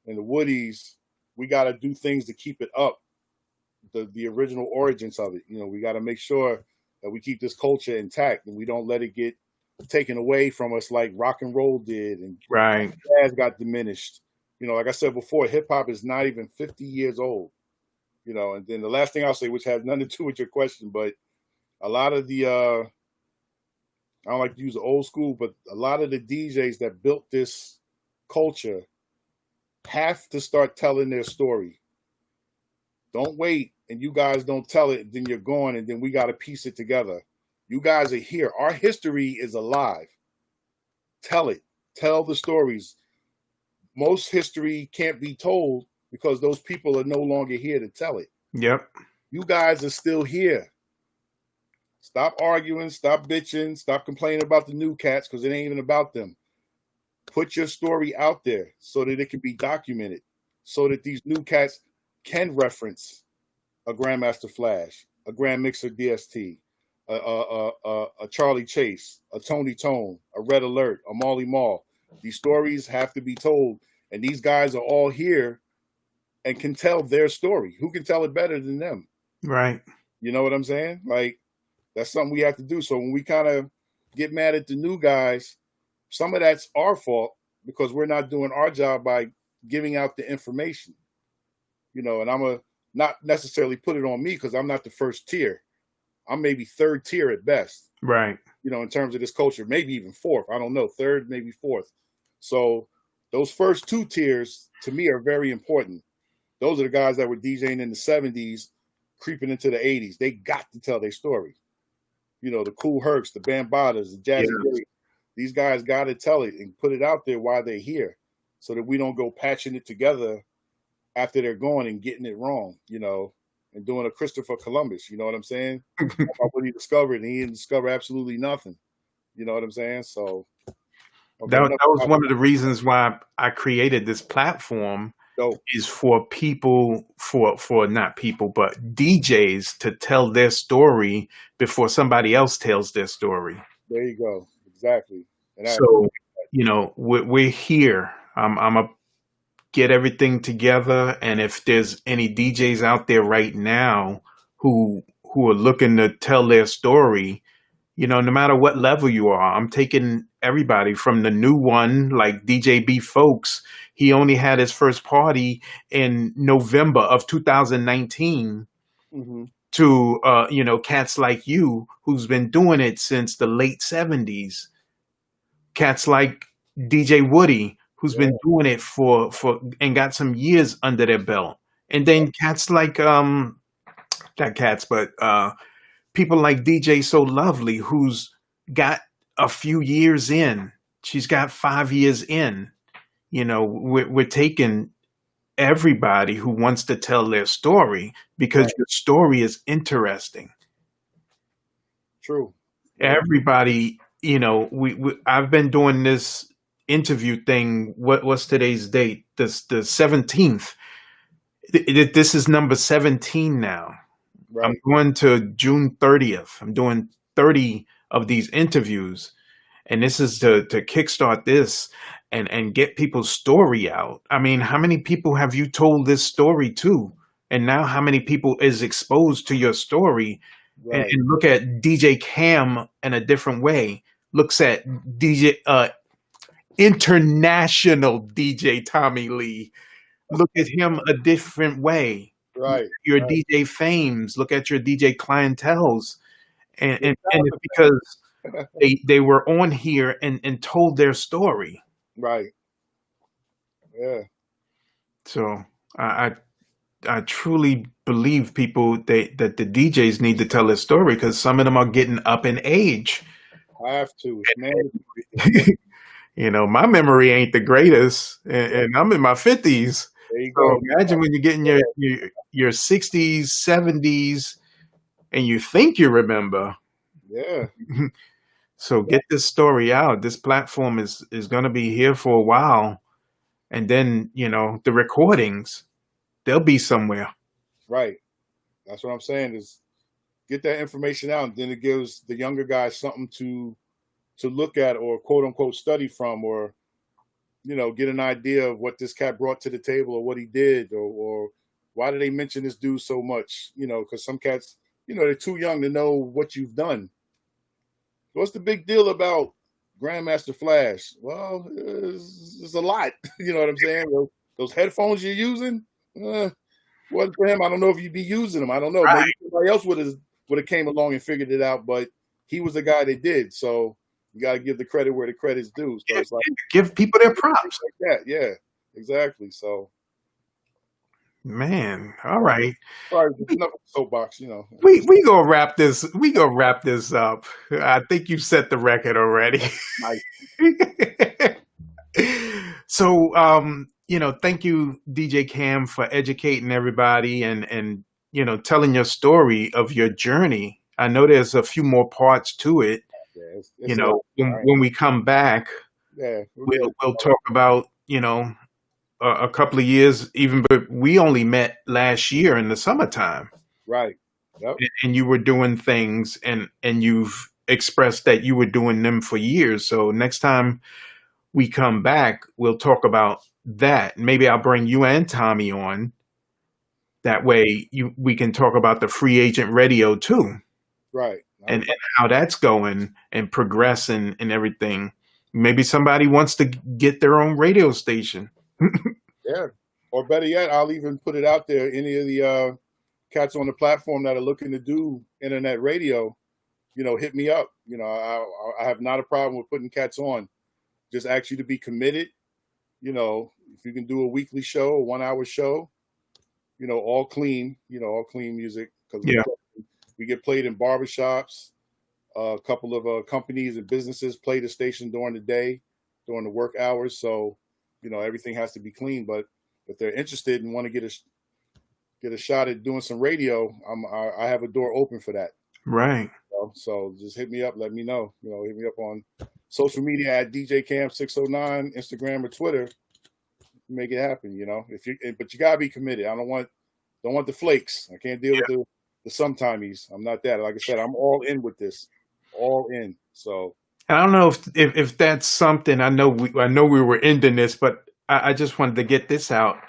and the Woodies, we got to do things to keep it up, the original origins of it. You know, we got to make sure that we keep this culture intact and we don't let it get taken away from us like rock and roll did, and right, jazz got diminished. You know, like I said before, hip hop is not even 50 years old. You know, and then the last thing I'll say, which has nothing to do with your question, but a lot of the I don't like to use the old school, but a lot of the DJs that built this culture have to start telling their story. Don't wait and you guys don't tell it, then you're gone, and then we got to piece it together. You guys are here. Our history is alive. Tell it. Tell the stories. Most history can't be told because those people are no longer here to tell it. Yep. You guys are still here. Stop arguing. Stop bitching. Stop complaining about the new cats because it ain't even about them. Put your story out there so that it can be documented, so that these new cats can reference a Grandmaster Flash, a Grand Mixer DST, a Charlie Chase, a Tony Tone, a Red Alert, a Molly Mall. These stories have to be told, and these guys are all here and can tell their story. Who can tell it better than them? Right. You know what I'm saying? Like, that's something we have to do. So when we kind of get mad at the new guys, some of that's our fault because we're not doing our job by giving out the information. You know, and I'm a not necessarily put it on me because I'm not the first tier. I'm maybe third tier at best. Right. You know, in terms of this culture, maybe even fourth. I don't know, third, maybe fourth. So those first two tiers to me are very important. Those are the guys that were DJing in the 70s, creeping into the 80s. They got to tell their story. You know, the Cool Hercs, the Bambadas, the Jazzy Billy. These guys got to tell it and put it out there while they're here so that we don't go patching it together after they're gone and getting it wrong, you know, and doing a Christopher Columbus. You know what I'm saying? About what he discovered, and he didn't discover absolutely nothing. You know what I'm saying? So that was one of the reasons why I created this platform. Is for people, for not people, but DJs to tell their story before somebody else tells their story. There you go. Exactly. And so, you know, we're here. I'm a get everything together, and if there's any DJs out there right now who are looking to tell their story, you know, no matter what level you are, I'm taking everybody from the new one, like DJ B Folks. He only had his first party in November of 2019 to, you know, cats like you who's been doing it since the late 70s. Cats like DJ Woody, who's been doing it for and got some years under their belt. And then cats like, not cats, but people like DJ So Lovely, who's got a few years in. She's got 5 years in. You know, we're taking everybody who wants to tell their story because your story is interesting. True. Everybody, you know, I've been doing this interview thing. What's today's date? The 17th. This is number 17 now. Right. I'm going to June 30th. I'm doing 30 of these interviews, and this is to kickstart this and get people's story out. I mean, how many people have you told this story to? And now how many people is exposed to your story? Right. And look at DJ Kam in a different way. Looks at DJ international DJ Tommy Lee. Look at him a different way. Right. Your DJ fames. Look at your DJ clienteles. And it's because they were on here and told their story. Right. Yeah. So I truly believe people that the DJs need to tell their story because some of them are getting up in age. I have to, man. You know, my memory ain't the greatest, and I'm in my 50s. There you go. Imagine when you get in your 60s, 70s, and you think you remember. Yeah. So get this story out. This platform is going to be here for a while. And then, you know, the recordings, they'll be somewhere. Right. That's what I'm saying is get that information out. And then it gives the younger guys something to look at or quote unquote study from, or, you know, get an idea of what this cat brought to the table or what he did or why did they mention this dude so much? You know, because some cats, you know, they're too young to know what you've done. What's the big deal about Grandmaster Flash? Well, it's a lot. You know what I'm saying? Those headphones you're using, wasn't for him. I don't know if you'd be using them. I don't know. Right. Maybe somebody else would have came along and figured it out, but he was the guy that did. So you got to give the credit where the credit's due. So it's like give people their props. Like that. Yeah, exactly. So. Man, all right. Sorry, enough soapbox, you know. We gonna wrap this. We gonna wrap this up. I think you set the record already. Nice. So, you know, thank you, DJ Kam, for educating everybody and you know telling your story of your journey. I know there's a few more parts to it. Yeah, it's you know, when we come back, we'll talk about a couple of years, even, but we only met last year in the summertime. Right. Yep. and you were doing things, and you've expressed that you were doing them for years. So next time we come back, we'll talk about that. Maybe I'll bring you and Tommy on. That way we can talk about the free agent radio too, Right. and how that's going and progressing and everything. Maybe somebody wants to get their own radio station. Yeah. Or better yet, I'll even put it out there. Any of the cats on the platform that are looking to do internet radio, hit me up. I have not a problem with putting cats on. Just ask you to be committed. If you can do a weekly show, a 1 hour show, all clean, all clean music. Because Yeah. we get played in barbershops. A couple of companies and businesses play the station during the day, during the work hours. So, everything has to be clean. But if they're interested and want to get a shot at doing some radio, I have a door open for that. Right. So just hit me up. Let me know. Hit me up on social media at DJ Kam 609, Instagram or Twitter. Make it happen. But you gotta be committed. I don't want the flakes. I can't deal with the sometimes. I'm not that. Like I said, I'm all in with this. All in. So I don't know if that's something. I know we were ending this, but I just wanted to get this out.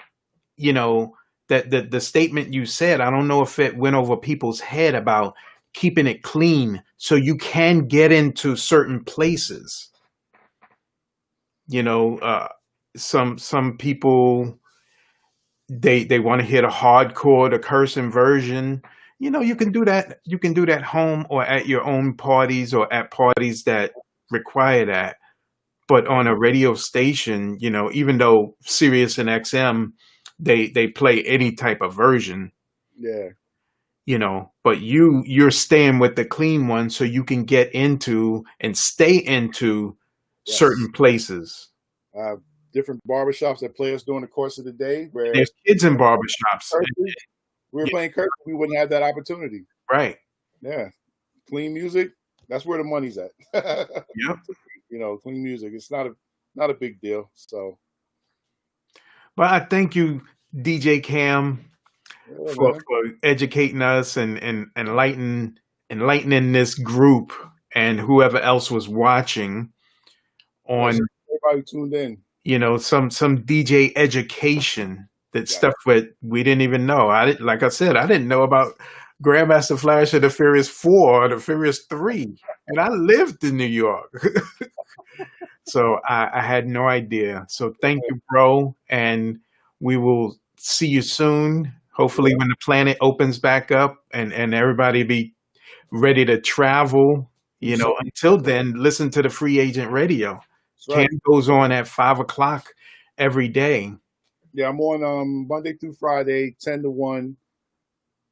That the statement you said, I don't know if it went over people's head about keeping it clean so you can get into certain places. Some people they want to hear the hardcore, the cursing version. You can do that. You can do that home or at your own parties or at parties that require that. But on a radio station, even though Sirius and XM, they play any type of version. Yeah. But you're staying with the clean one so you can get into and stay into certain places. Different barbershops that play us during the course of the day. Where there's kids in barbershops. We were playing Kirk, we wouldn't have that opportunity. Right. Yeah. Clean music, that's where the money's at. Yep. Clean music. It's not a big deal. So but I thank you, DJ Kam, for educating us and enlightening this group and whoever else was watching on everybody tuned in. Some DJ education, that stuff that we didn't even know. Like I said, I didn't know about Grandmaster Flash of the Furious 4 or the Furious 3. And I lived in New York. So I had no idea. So thank you, bro. And we will see you soon. Hopefully when the planet opens back up and everybody be ready to travel. Until then, listen to the free agent radio. Right. Kam goes on at 5:00 every day. Yeah, I'm on Monday through Friday, 10 to 1.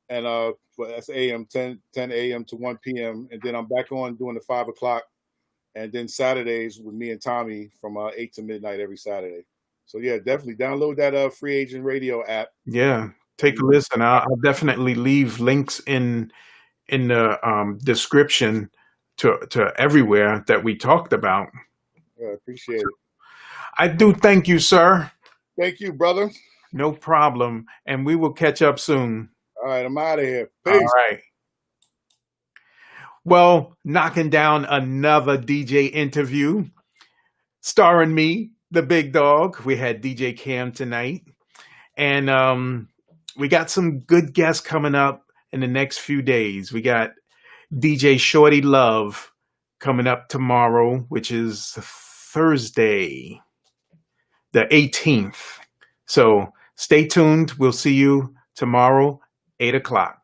And that's AM, 10 a.m. to 1 p.m. And then I'm back on doing the 5 o'clock. And then Saturdays with me and Tommy from 8 to midnight every Saturday. So yeah, definitely download that free agent radio app. Yeah, take a listen. I'll definitely leave links in the description to everywhere that we talked about. Yeah, appreciate it. I do thank you, sir. Thank you, brother. No problem. And we will catch up soon. All right, I'm out of here. Peace. All right. Well, knocking down another DJ interview starring me, the big dog. We had DJ Kam tonight. And we got some good guests coming up in the next few days. We got DJ Shorty Love coming up tomorrow, which is Thursday, the 18th. So stay tuned. We'll see you tomorrow, 8 o'clock.